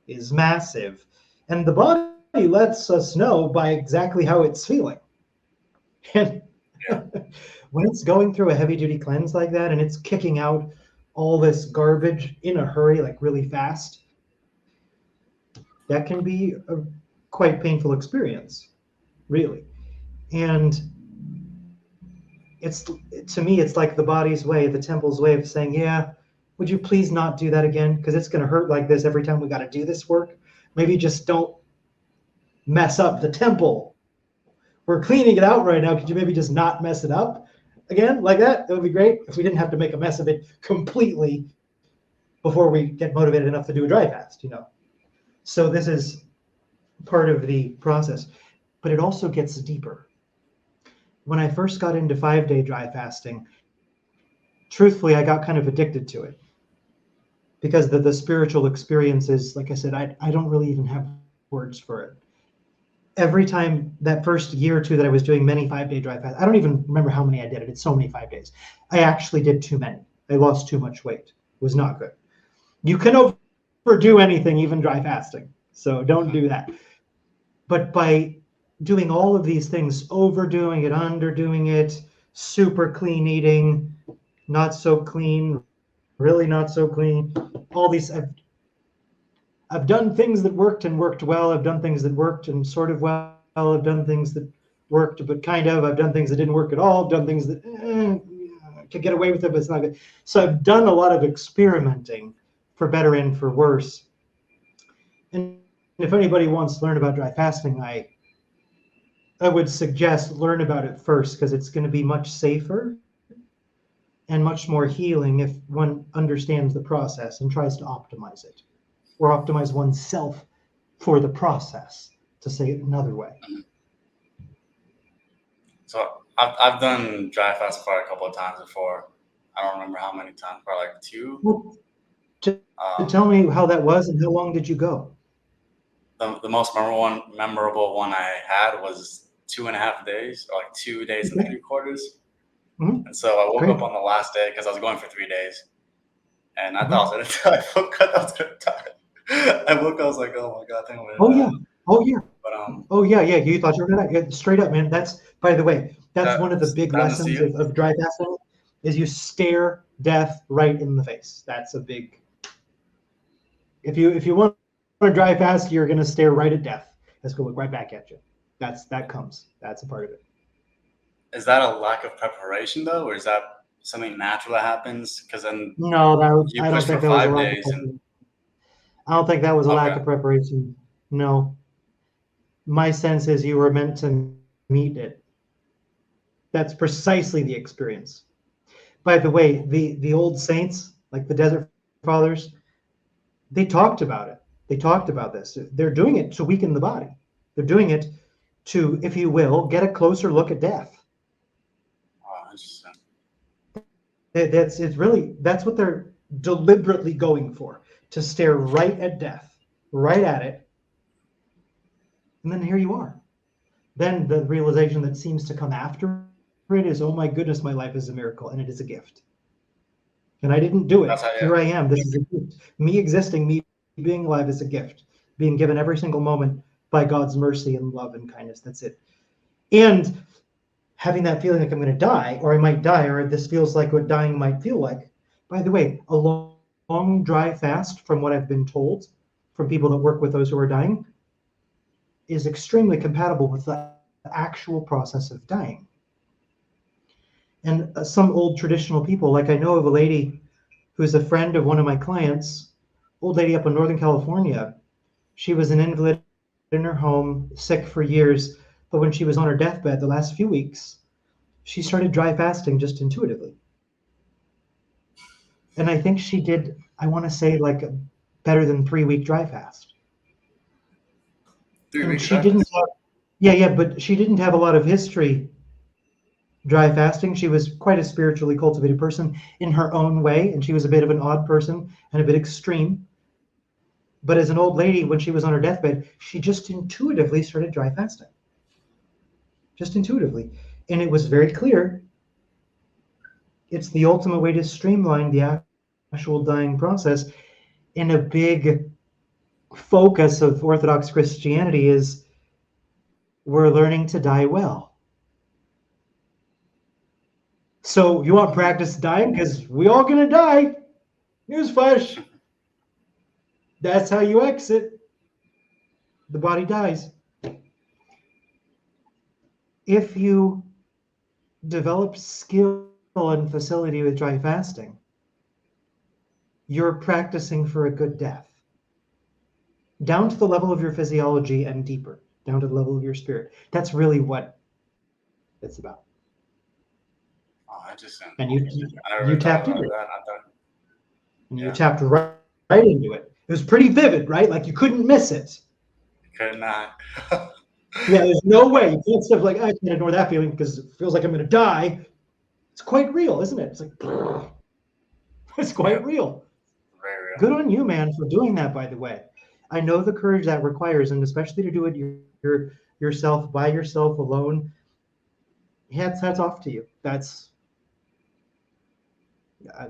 is massive. And the body lets us know by exactly how it's feeling. And when it's going through a heavy duty cleanse like that and it's kicking out all this garbage in a hurry, like really fast, that can be a quite painful experience, really. And it's, to me, it's like the body's way, the temple's way of saying, yeah, would you please not do that again? Because it's going to hurt like this every time we got to do this work. Maybe just don't mess up the temple. We're cleaning it out right now. Could you maybe just not mess it up again like that? It would be great if we didn't have to make a mess of it completely before we get motivated enough to do a dry fast, So this is part of the process, but it also gets deeper. When I first got into 5-day dry fasting, truthfully, I got kind of addicted to it because the spiritual experiences, like I said, I don't really even have words for it. Every time that first year or two that I was doing many 5-day dry fasts, I don't even remember how many I did. I did so many 5 days. I actually did too many. I lost too much weight. It was not good. You can overdo anything, even dry fasting. So don't do that. But by doing all of these things, overdoing it, underdoing it, super clean eating, not so clean, really not so clean, all these, I've done things that worked and worked well. I've done things that worked and sort of well. I've done things that worked, but kind of. I've done things that didn't work at all. I've done things that could get away with it, but it's not good. So I've done a lot of experimenting, for better and for worse. And if anybody wants to learn about dry fasting, I would suggest learn about it first, because it's going to be much safer and much more healing if one understands the process and tries to optimize it, or optimize oneself for the process, to say it another way. So I've done dry fast quite a couple of times before. I don't remember how many times, probably like 2. Well, tell me how that was and how long did you go? The most memorable one I had was 2.5 days, or like 2 days and 3/4. Mm-hmm. And so I woke up on the last day because I was going for 3 days, and I thought I was gonna die. I woke up, I was gonna die. I woke up, I was like, oh my god, I think I'm gonna die. Oh yeah. You thought you were gonna die. Yeah, straight up, man. That's, by the way, that's one of the big lessons of dry fasting, is you stare death right in the face. That's a big. If you want to dry fast, you're gonna stare right at death. That's gonna look right back at you. That's a part of it. Is that a lack of preparation though, or is that something natural that happens? Because then no, you push for 5 days. I don't think that was a lack of preparation. No. My sense is you were meant to meet it. That's precisely the experience. By the way, the old saints, like the Desert Fathers, they talked about it. They talked about this. They're doing it to weaken the body. They're doing it to, if you will, get a closer look at death. Oh, interesting. That's what they're deliberately going for, to stare right at death, right at it. And then here you are. Then the realization that seems to come after it is, oh my goodness, my life is a miracle and it is a gift. And I didn't do it. That's how, Here I am. This is a gift. Me existing, me being alive is a gift. Being given every single moment by God's mercy and love and kindness. That's it. And having that feeling like I'm going to die, or I might die, or this feels like what dying might feel like. By the way, a long dry fast, from what I've been told from people that work with those who are dying, is extremely compatible with the actual process of dying. And some old traditional people, like I know of a lady who's a friend of one of my clients, old lady up in Northern California. She was an invalid in her home, sick for years, but when she was on her deathbed the last few weeks, she started dry fasting just intuitively. And I think she did, I want to say, like a better than 3-week dry fast. 3 And weeks she didn't after? have, yeah, but she didn't have a lot of history dry fasting. She was quite a spiritually cultivated person in her own way, and she was a bit of an odd person and a bit extreme. But as an old lady, when she was on her deathbed, she just intuitively started dry fasting. Just intuitively. And it was very clear it's the ultimate way to streamline the actual dying process. And a big focus of Orthodox Christianity is we're learning to die well. So you want to practice dying? Because we all gonna die. Newsflash. That's how you exit. The body dies. If you develop skill and facility with dry fasting, you're practicing for a good death. Down to the level of your physiology and deeper, down to the level of your spirit. That's really what it's about. Oh, interesting. And I never you really thought tapped into about it. that. I thought, And you yeah, tapped right into it. It was pretty vivid, right? Like you couldn't miss it. could not. Yeah, there's no way. You can't stuff like, I can't ignore that feeling because it feels like I'm going to die. It's quite real, isn't it? It's like, it's quite Yeah, real. very real. Good on you, man, for doing that, by the way. I know the courage that requires, and especially to do it yourself, by yourself, alone. Hats off to you. That's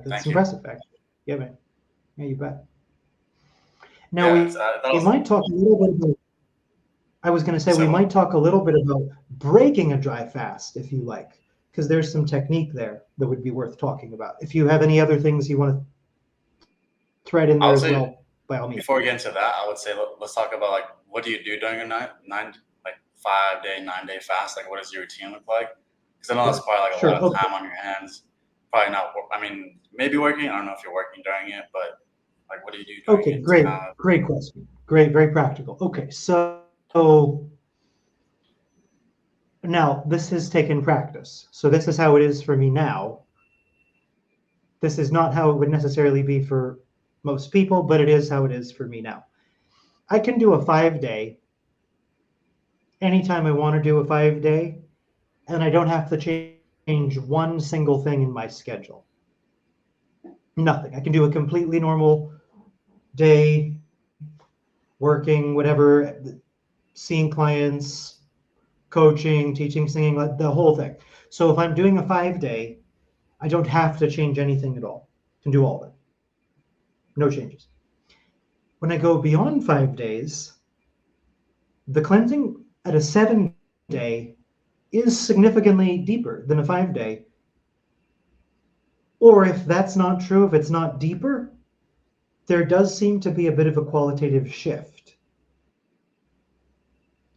Thank you. impressive, actually. Yeah, man. Yeah, you bet. Now Yeah, that we was might talk a little bit about. I was going to say we so. might talk a little bit about breaking a dry fast, if you like, because there's some technique there that would be worth talking about. If you have any other things you want to thread in I there would as say well, by all means. before we get into that, I would say let's talk about like what do you do during a like 5-day, 9-day fast? Like, what does your routine look like? Because I know that's Sure. probably like a Sure. lot of time on your hands. Probably not. I mean, maybe working. I don't know if you're working during it, but like, what do you do during Okay, it to kind of? great question. Great, very practical. Okay, so now this has taken practice. So this is how it is for me now. This is not how it would necessarily be for most people, but it is how it is for me now. I can do a 5-day anytime I want to do a 5-day, and I don't have to change one single thing in my schedule. Nothing. I can do a completely normal day, working, whatever, seeing clients, coaching, teaching, singing, like the whole thing. So if I'm doing a 5-day, I don't have to change anything at all. I can do all of it. No changes. When I go beyond 5 days, the cleansing at a 7-day is significantly deeper than a 5-day. Or if that's not true, if it's not deeper, there does seem to be a bit of a qualitative shift.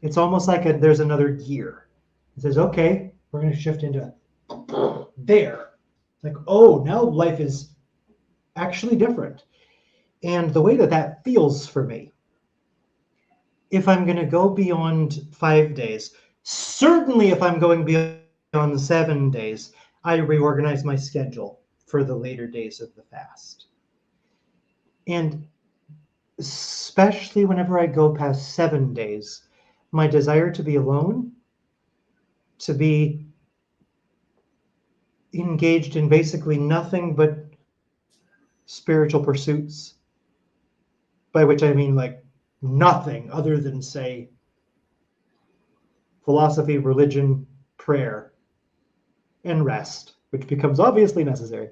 It's almost like there's another gear. It says, okay, we're going to shift into there. It's like, oh, now life is actually different. And the way that that feels for me, if I'm going to go beyond 5 days, certainly if I'm going beyond on 7 days, I reorganize my schedule for the later days of the fast. And especially whenever I go past 7 days, my desire to be alone, to be engaged in basically nothing but spiritual pursuits, by which I mean like nothing other than, say, philosophy, religion, prayer, and rest, which becomes obviously necessary.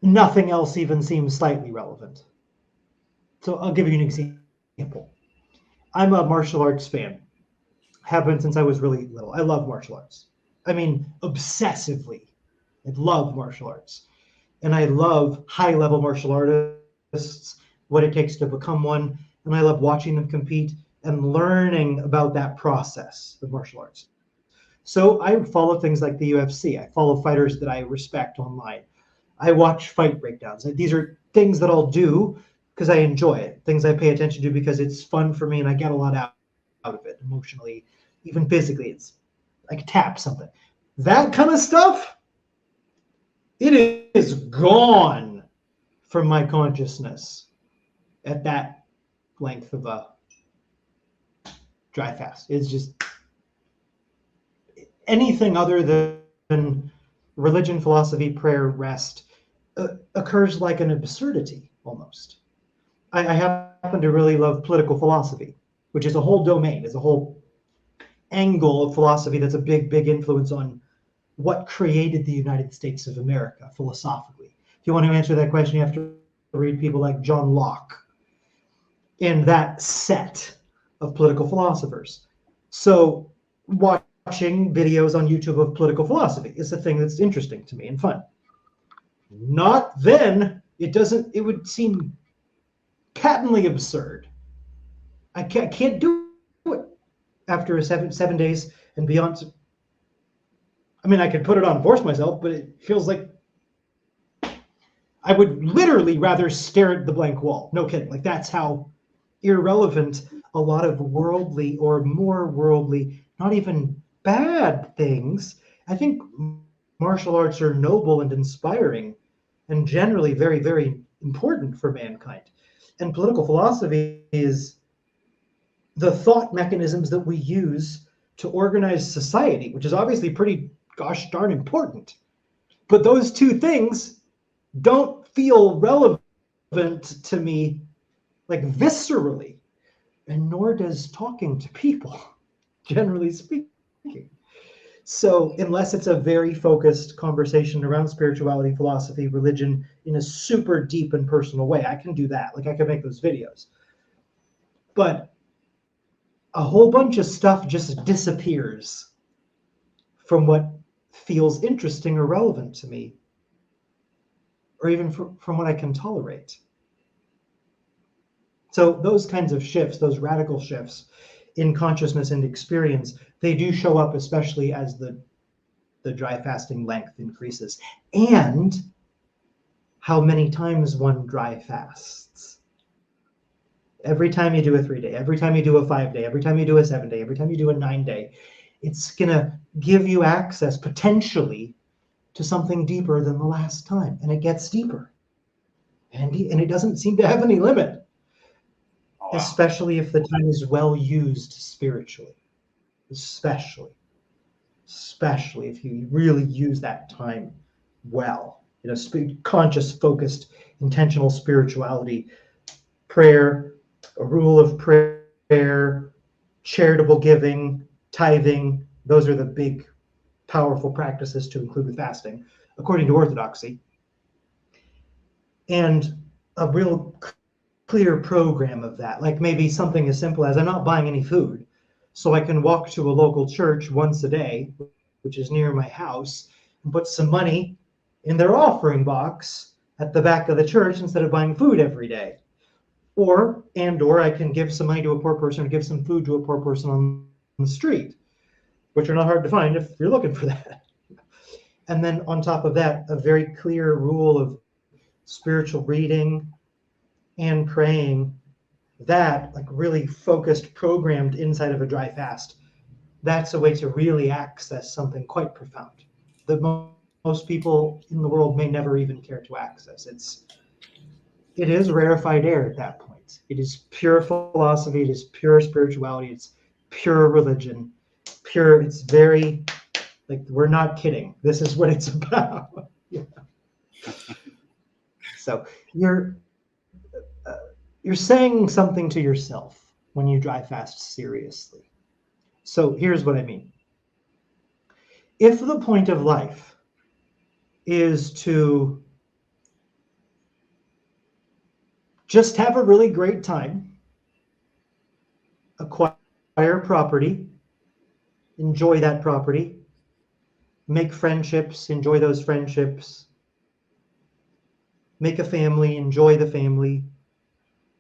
Nothing else even seems slightly relevant. So I'll give you an example. I'm a martial arts fan. Have been since I was really little. I love martial arts. I mean, obsessively. I love martial arts. And I love high-level martial artists, what it takes to become one. And I love watching them compete and learning about that process of martial arts. So I follow things like the UFC. I follow fighters that I respect online. I watch fight breakdowns. These are things that I'll do because I enjoy it, things I pay attention to because it's fun for me and I get a lot out of it emotionally, even physically. It's like tap something. That kind of stuff, it is gone from my consciousness at that length of a dry fast. It's just anything other than religion, philosophy, prayer, rest occurs like an absurdity almost. I happen to really love political philosophy, which is a whole domain, is a whole angle of philosophy that's a big, big influence on what created the United States of America philosophically. If you want to answer that question, you have to read people like John Locke and that set of political philosophers. So watching videos on YouTube of political philosophy is a thing that's interesting to me and fun. Not then. It would seem patently absurd. I can't do it after 7 days and beyond. I mean, I could put it on, force myself, but it feels like I would literally rather stare at the blank wall. No kidding. Like, that's how irrelevant a lot of worldly or more worldly, not even bad things. I think martial arts are noble and inspiring and generally very, very important for mankind. And political philosophy is the thought mechanisms that we use to organize society, which is obviously pretty gosh darn important. But those two things don't feel relevant to me, like viscerally, and nor does talking to people, generally speaking. So unless it's a very focused conversation around spirituality, philosophy, religion in a super deep and personal way, I can do that. Like, I can make those videos. But a whole bunch of stuff just disappears from what feels interesting or relevant to me, or even from what I can tolerate. So those kinds of shifts, those radical shifts in consciousness and experience, they do show up, especially as the dry fasting length increases, and how many times one dry fasts. Every time you do a 3-day, every time you do a 5-day, every time you do a 7-day, every time you do a 9-day, it's going to give you access potentially to something deeper than the last time. And it gets deeper. And it doesn't seem to have any limit. Oh, wow. Especially if the time is well used spiritually. Especially if you really use that time well. You know, conscious, focused, intentional spirituality, prayer, a rule of prayer, charitable giving, tithing. Those are the big, powerful practices to include with fasting, according to Orthodoxy. And a real clear program of that, like maybe something as simple as I'm not buying any food, so I can walk to a local church once a day, which is near my house, and put some money in their offering box at the back of the church instead of buying food every day. Or I can give some money to a poor person or give some food to a poor person on the street, which are not hard to find if you're looking for that. And then on top of that, a very clear rule of spiritual reading and praying, that like really focused, programmed inside of a dry fast, that's a way to really access something quite profound that most people in the world may never even care to access. It is rarefied air at that point. It is pure philosophy. It is pure spirituality. It's pure religion. Pure. It's very, like, we're not kidding. This is what it's about. Yeah. So you're saying something to yourself when you dry fast seriously. So here's what I mean. If the point of life is to just have a really great time, acquire property, enjoy that property, make friendships, enjoy those friendships, make a family, enjoy the family,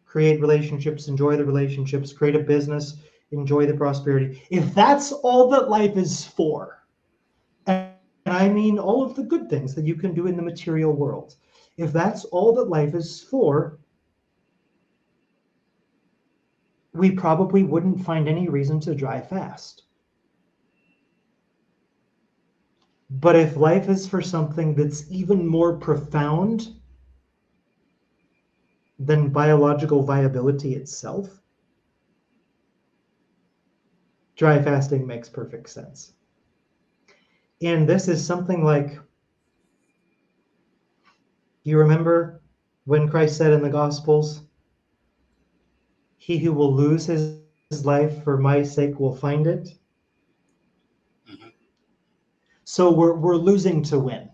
create relationships, enjoy the relationships, create a business, enjoy the prosperity. If that's all that life is for, and I mean all of the good things that you can do in the material world, if that's all that life is for, we probably wouldn't find any reason to dry fast. But if life is for something that's even more profound than biological viability itself, dry fasting makes perfect sense. And this is something like, do you remember when Christ said in the Gospels, he who will lose his life for my sake will find it? Mhm. So we're losing to win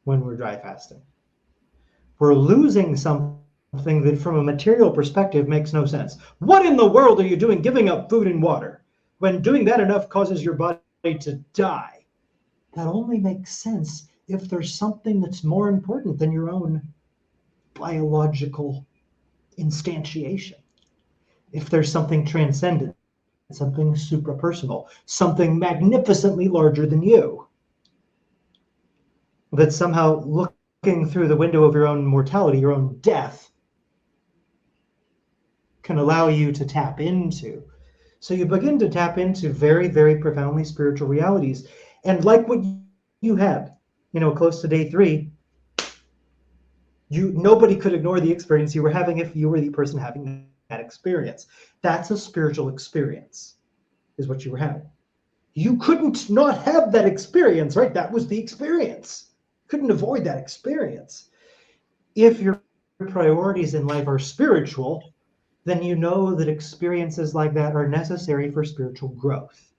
when we're dry fasting. We're losing something that from a material perspective makes no sense. What in the world are you doing giving up food and water when doing that enough causes your body to die? That only makes sense if there's something that's more important than your own biological instantiation. If there's something transcendent, something suprapersonal, something magnificently larger than you, that somehow looking through the window of your own mortality, your own death, can allow you to tap into. So you begin to tap into very, very profoundly spiritual realities. And like what you had, close to day 3, nobody could ignore the experience you were having if you were the person having that experience. That's a spiritual experience, is what you were having. You couldn't not have that experience, right? That was the experience. Couldn't avoid that experience. If your priorities in life are spiritual, then you know that experiences like that are necessary for spiritual growth.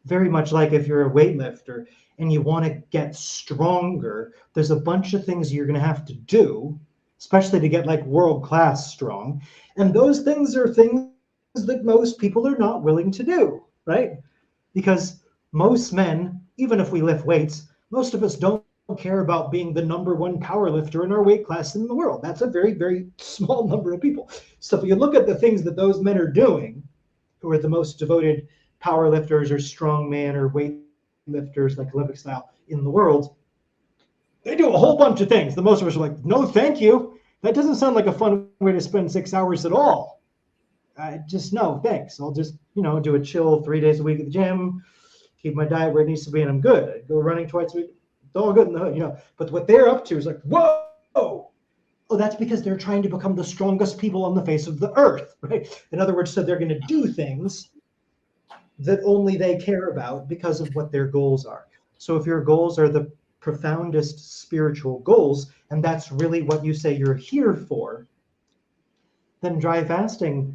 Very much like if you're a weightlifter and you want to get stronger, there's a bunch of things you're going to have to do, especially to get like world-class strong. And those things are things that most people are not willing to do, right? Because most men, even if we lift weights, most of us don't care about being the #1 power lifter in our weight class in the world. That's a very, very small number of people. So if you look at the things that those men are doing, who are the most devoted power lifters or strongman or weight lifters, like Olympic style, in the world, they do a whole bunch of things. The most of us are like, no, thank you. That doesn't sound like a fun way to spend 6 hours at all. Just no, thanks. I'll just, do a chill 3 days a week at the gym, keep my diet where it needs to be, and I'm good. I go running twice a week. It's all good in the hood, But what they're up to is like, whoa. Oh, that's because they're trying to become the strongest people on the face of the earth, right? In other words, so they're going to do things that only they care about because of what their goals are. So if your goals are the profoundest spiritual goals, and that's really what you say you're here for, then dry fasting,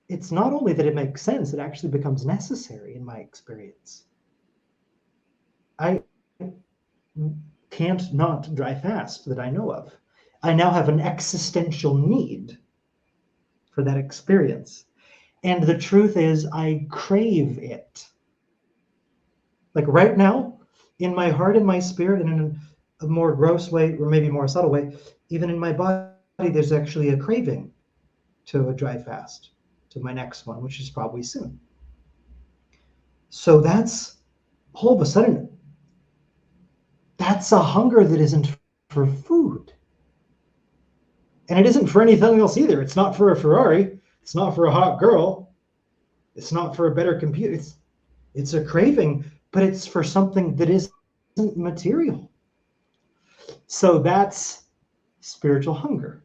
it's not only that it makes sense, it actually becomes necessary in my experience. I can't not dry fast that I know of. I now have an existential need for that experience. And the truth is, I crave it. Like right now, in my heart and my spirit, and in a more gross way, or maybe more subtle way, even in my body, there's actually a craving to a dry fast, to my next one, which is probably soon. So that's all of a sudden, that's a hunger that isn't for food. And it isn't for anything else either. It's not for a Ferrari. It's not for a hot girl. It's not for a better computer. It's a craving, but it's for something that isn't material. So that's spiritual hunger.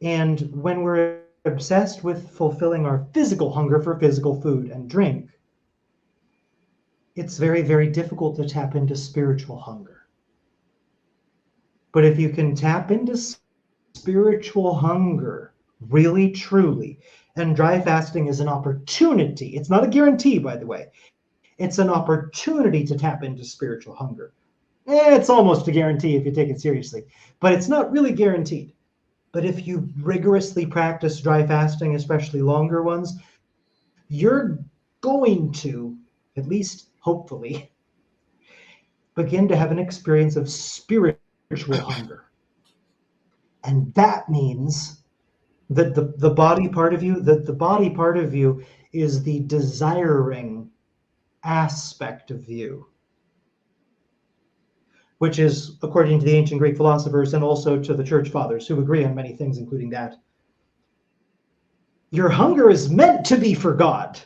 And when we're obsessed with fulfilling our physical hunger for physical food and drink, it's very, very difficult to tap into spiritual hunger. But if you can tap into spiritual hunger, really, truly, and dry fasting is an opportunity. It's not a guarantee, by the way. It's an opportunity to tap into spiritual hunger. It's almost a guarantee if you take it seriously, but it's not really guaranteed. But if you rigorously practice dry fasting, especially longer ones, you're going to, at least hopefully, begin to have an experience of spiritual hunger. And that means that the body part of you, that the body part of you is the desiring aspect of you, which is, according to the ancient Greek philosophers and also to the church fathers who agree on many things, including that, your hunger is meant to be for God.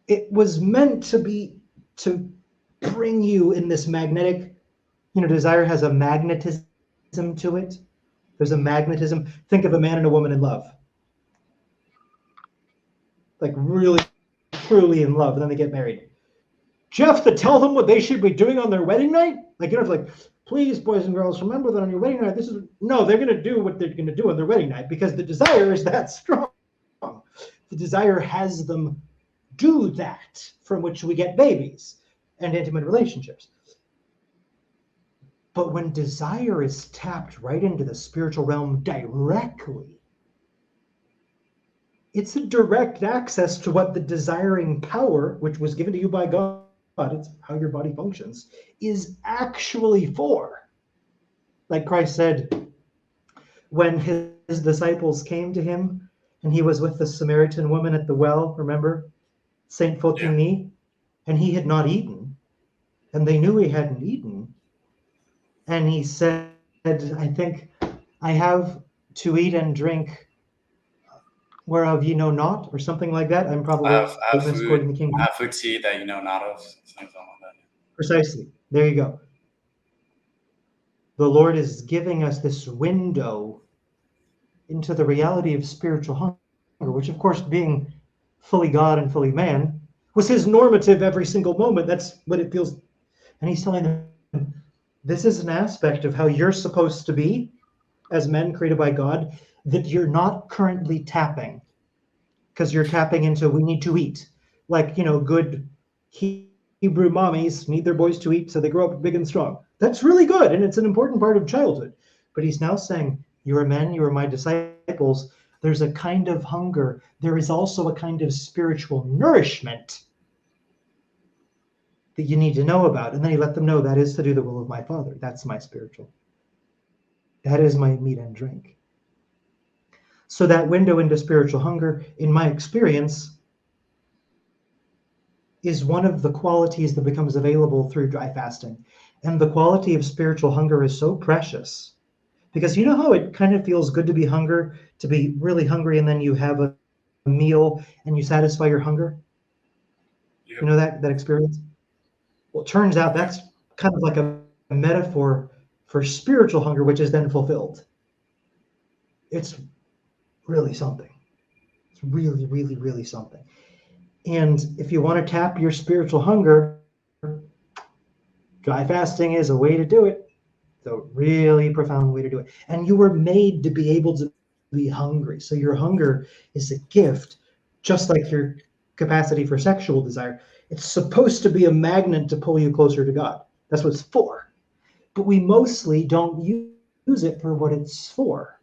It was meant to be to bring you in this magnetic, desire has a magnetism to it. There's a magnetism. Think of a man and a woman in love. Like really, truly in love, and then they get married. Do you have to tell them what they should be doing on their wedding night? Like, please, boys and girls, remember that on your wedding night, no, they're going to do what they're going to do on their wedding night because the desire is that strong. The desire has them do that, from which we get babies and intimate relationships. But when desire is tapped right into the spiritual realm directly, it's a direct access to what the desiring power, which was given to you by God, it's how your body functions, is actually for. Like Christ said, when his disciples came to him and he was with the Samaritan woman at the well, remember? Saint Fokini, and he had not eaten, and they knew he hadn't eaten. And he said, I think I have to eat and drink whereof ye know not, or something like that. I'm probably I have misquoting the King James. I have food to eat that you know not of. Something like that. Precisely. There you go. The Lord is giving us this window into the reality of spiritual hunger, which, of course, being fully God and fully man, was his normative every single moment. That's what it feels. And he's telling them, this is an aspect of how you're supposed to be as men created by God that you're not currently tapping, because you're tapping into we need to eat. Like, good Hebrew mommies need their boys to eat so they grow up big and strong. That's really good, and it's an important part of childhood. But he's now saying, you are men, you are my disciples. There's a kind of hunger. There is also a kind of spiritual nourishment that you need to know about. And then he let them know that is to do the will of my Father. That's my spiritual. That is my meat and drink. So that window into spiritual hunger, in my experience, is one of the qualities that becomes available through dry fasting. And the quality of spiritual hunger is so precious. Because you know how it kind of feels good to be really hungry, and then you have a meal and you satisfy your hunger? Yep. You know that experience? Well, it turns out that's kind of like a metaphor for spiritual hunger, which is then fulfilled. It's really something. It's really, really, really something. And if you want to tap your spiritual hunger, dry fasting is a way to do it. It's a really profound way to do it. And you were made to be able to be hungry. So your hunger is a gift, just like your capacity for sexual desire. It's supposed to be a magnet to pull you closer to God. That's what it's for. But we mostly don't use it for what it's for.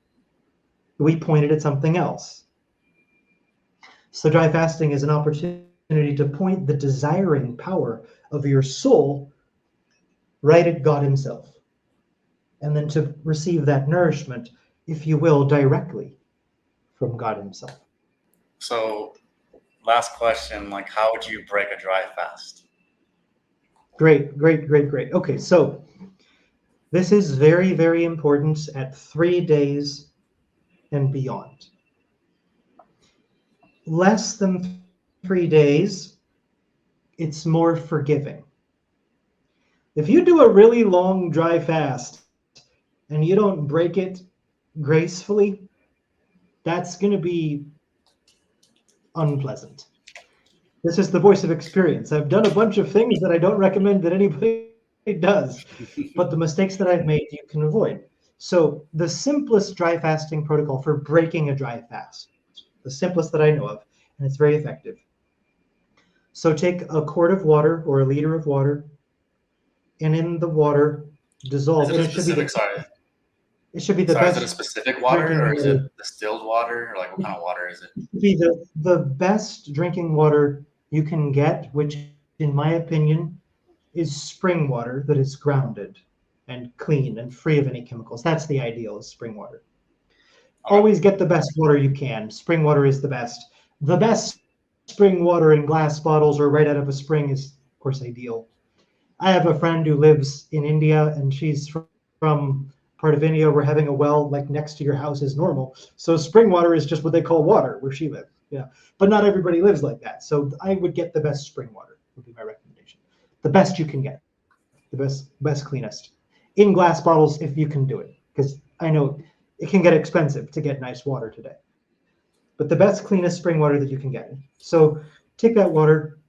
We point it at something else. So dry fasting is an opportunity to point the desiring power of your soul right at God himself. And then to receive that nourishment, if you will, directly from God himself. So, last question, how would you break a dry fast? Great. Okay, so this is very, very important at 3 days and beyond. Less than 3 days, it's more forgiving. If you do a really long dry fast and you don't break it gracefully, that's going to be unpleasant. This is the voice of experience. I've done a bunch of things that I don't recommend that anybody does, but the mistakes that I've made you can avoid. So the simplest dry fasting protocol for breaking a dry fast, the simplest that I know of, and it's very effective. So take a quart of water or a liter of water, and in the water dissolve, and it should be the Sorry, is it a best specific water drinking or is it water. distilled water? Or like what kind of water is it? Be the best drinking water you can get, which in my opinion is spring water that is grounded and clean and free of any chemicals. That's the ideal, is spring water. Okay. Always get the best water you can. Spring water is the best. The best spring water in glass bottles or right out of a spring is, of course, ideal. I have a friend who lives in India, and she's from part of India where having a well like next to your house is normal. So spring water is just what they call water where she lives. Yeah, but not everybody lives like that. So I would get the best spring water. Would be my recommendation. The best you can get, the best cleanest, in glass bottles if you can do it. Because I know it can get expensive to get nice water today. But the best cleanest spring water that you can get. So take that water,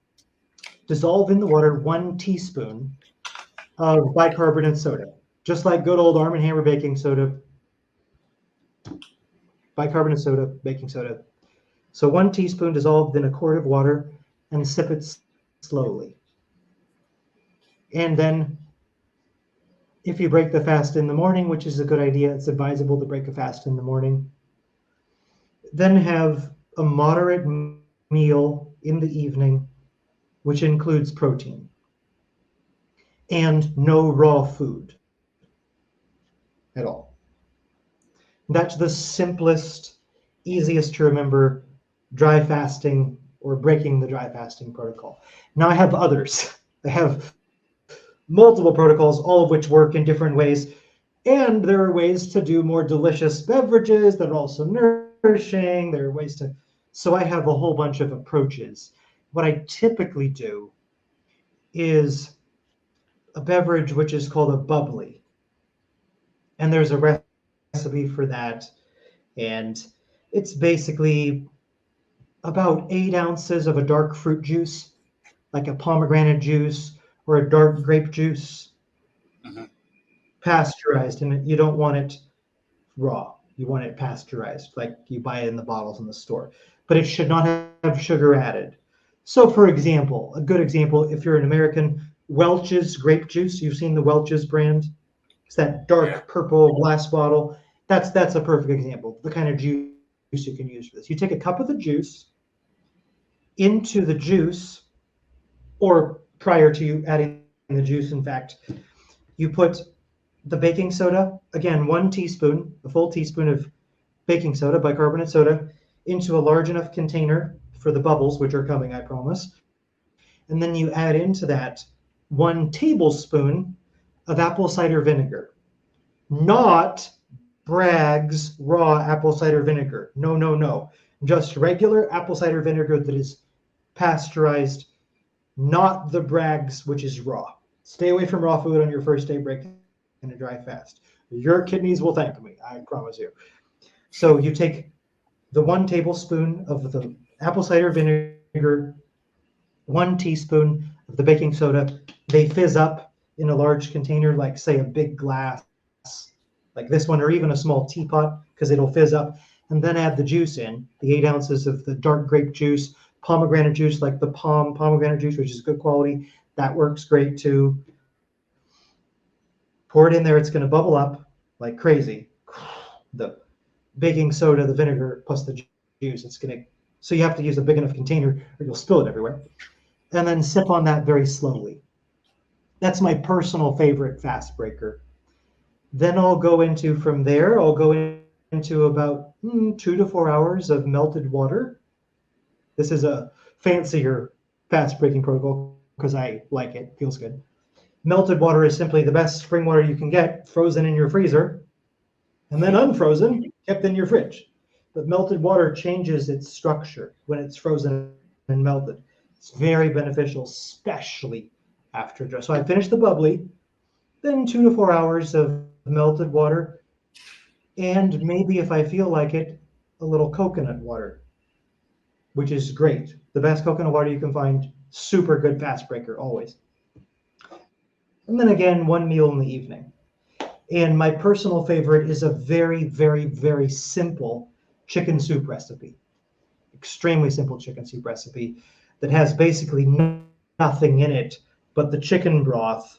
dissolve in the water 1 teaspoon of bicarbonate soda, just like good old Arm & Hammer baking soda, bicarbonate soda, baking soda. So 1 teaspoon dissolved in a quart of water, and sip it slowly. And then if you break the fast in the morning, which is a good idea, it's advisable to break a fast in the morning, then have a moderate meal in the evening, which includes protein, and no raw food at all. That's the simplest, easiest to remember dry fasting or breaking the dry fasting protocol. Now I have others. I have multiple protocols, all of which work in different ways. And there are ways to do more delicious beverages that are also nourishing. There are ways to, so I have a whole bunch of approaches. What I typically do is a beverage which is called a bubbly. And there's a recipe for that. And it's basically about 8 ounces of a dark fruit juice, like a pomegranate juice or a dark grape juice, Mm-hmm. pasteurized. And you don't want it raw. You want it pasteurized, like you buy it in the bottles in the store. But it should not have sugar added. So, for example, a good example, if you're an American, Welch's grape juice. You've seen the Welch's brand. It's that Yeah. dark purple glass bottle. That's a perfect example. The kind of juice you can use for this. You take a cup of the juice, into the juice, or prior to you adding the juice, in fact, you put the baking soda, again, 1 teaspoon, a full teaspoon of baking soda, bicarbonate soda, into a large enough container for the bubbles, which are coming, I promise. And then you add into that 1 tablespoon of apple cider vinegar, not Bragg's raw apple cider vinegar. No, no, no. Just regular apple cider vinegar that is pasteurized, not the Bragg's, which is raw. Stay away from raw food on your first day break in a dry fast. Your kidneys will thank me, I promise you. So you take the 1 tablespoon of the apple cider vinegar, 1 teaspoon of the baking soda. They fizz up in a large container, like say a big glass, like this one, or even a small teapot, because it'll fizz up. And then add the juice in, the 8 ounces of the dark grape juice, pomegranate juice, like the pomegranate juice, which is good quality. That works great too. Pour it in there. It's going to bubble up like crazy. The baking soda, the vinegar, plus the juice. It's going to, so you have to use a big enough container or you'll spill it everywhere. And then sip on that very slowly. That's my personal favorite fast breaker. Then I'll go into, from there, I'll go into about 2 to 4 hours of melted water. This is a fancier fast breaking protocol because I like it. Feels good. Melted water is simply the best spring water you can get, frozen in your freezer, and then unfrozen, kept in your fridge. but melted water changes its structure when it's frozen and melted. It's very beneficial, especially after dry. So I finished the bubbly, then 2 to 4 hours of melted water, and maybe if I feel like it, a little coconut water, which is great. The best coconut water you can find, super good fast breaker, always. And then again, one meal in the evening. And my personal favorite is a very, very, very simple chicken soup recipe. Extremely simple chicken soup recipe that has basically nothing in it but the chicken broth,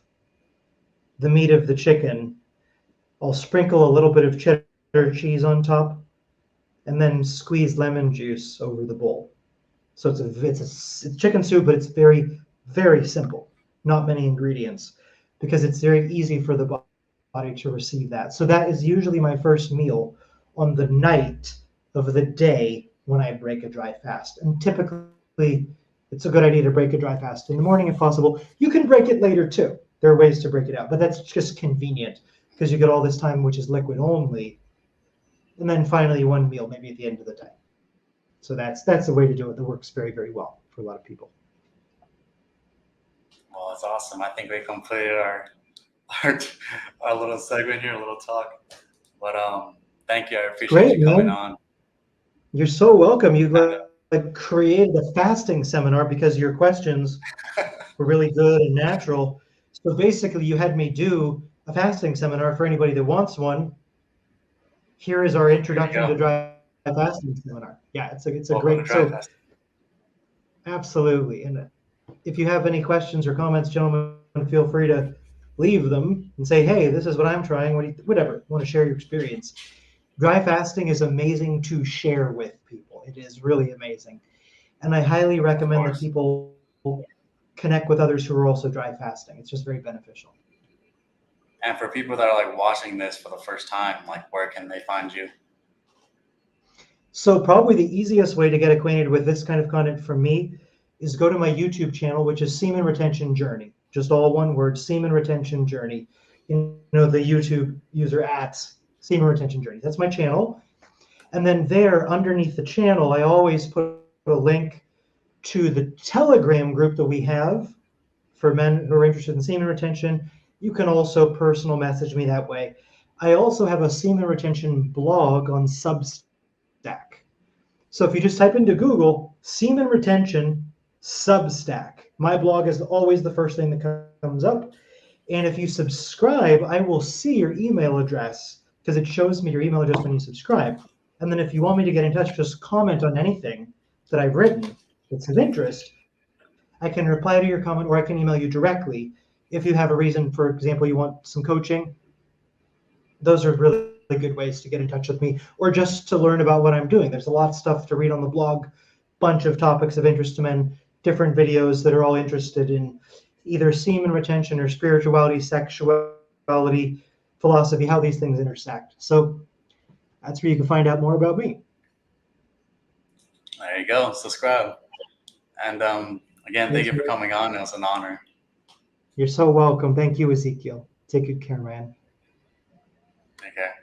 the meat of the chicken. I'll sprinkle a little bit of cheddar cheese on top, and then squeeze lemon juice over the bowl. So it's a chicken soup, but it's very, very simple. Not many ingredients, because it's very easy for the body to receive that. So that is usually my first meal on the night of the day when I break a dry fast. And typically, it's a good idea to break a dry fast in the morning if possible. You can break it later too. There are ways to break it out, but that's just convenient because you get all this time, which is liquid only. And then finally, one meal, maybe at the end of the day. So that's the way to do it. That works very, very well for a lot of people. Well, that's awesome. I think we completed our little segment here, a little talk. But thank you. I appreciate you coming on. You're so welcome. You created a fasting seminar because your questions were really good and natural. So basically, you had me do a fasting seminar for anybody that wants one. Here is our introduction to dry fasting seminar. Yeah, it's a great. So absolutely. And if you have any questions or comments, gentlemen, feel free to leave them and say, hey, this is what I'm trying. Whatever. You want to share your experience. Dry fasting is amazing to share with people. It is really amazing. And I highly recommend that people connect with others who are also dry fasting. It's just very beneficial. And for people that are like watching this for the first time, like where can they find you? So probably the easiest way to get acquainted with this kind of content from me is go to my YouTube channel, which is Semen Retention Journey. Just all one word, Semen Retention Journey. You know, the YouTube user at Semen Retention Journey. That's my channel. And then there, underneath the channel, I always put a link to the Telegram group that we have for men who are interested in semen retention. You can also personal message me that way. I also have a semen retention blog on Substack. So if you just type into Google, semen retention Substack, my blog is always the first thing that comes up. And if you subscribe, I will see your email address because it shows me your email address when you subscribe. And then if you want me to get in touch, just comment on anything that I've written that's of interest. I can reply to your comment or I can email you directly. If you have a reason, for example, you want some coaching, those are really good ways to get in touch with me or just to learn about what I'm doing. There's a lot of stuff to read on the blog, bunch of topics of interest to men, different videos that are all interested in either semen retention or spirituality, sexuality, philosophy, how these things intersect. So that's where you can find out more about me. There you go. Subscribe. And again, thank you for coming on. It was an honor. You're so welcome. Thank you, Ezekiel. Take good care, man. Take care.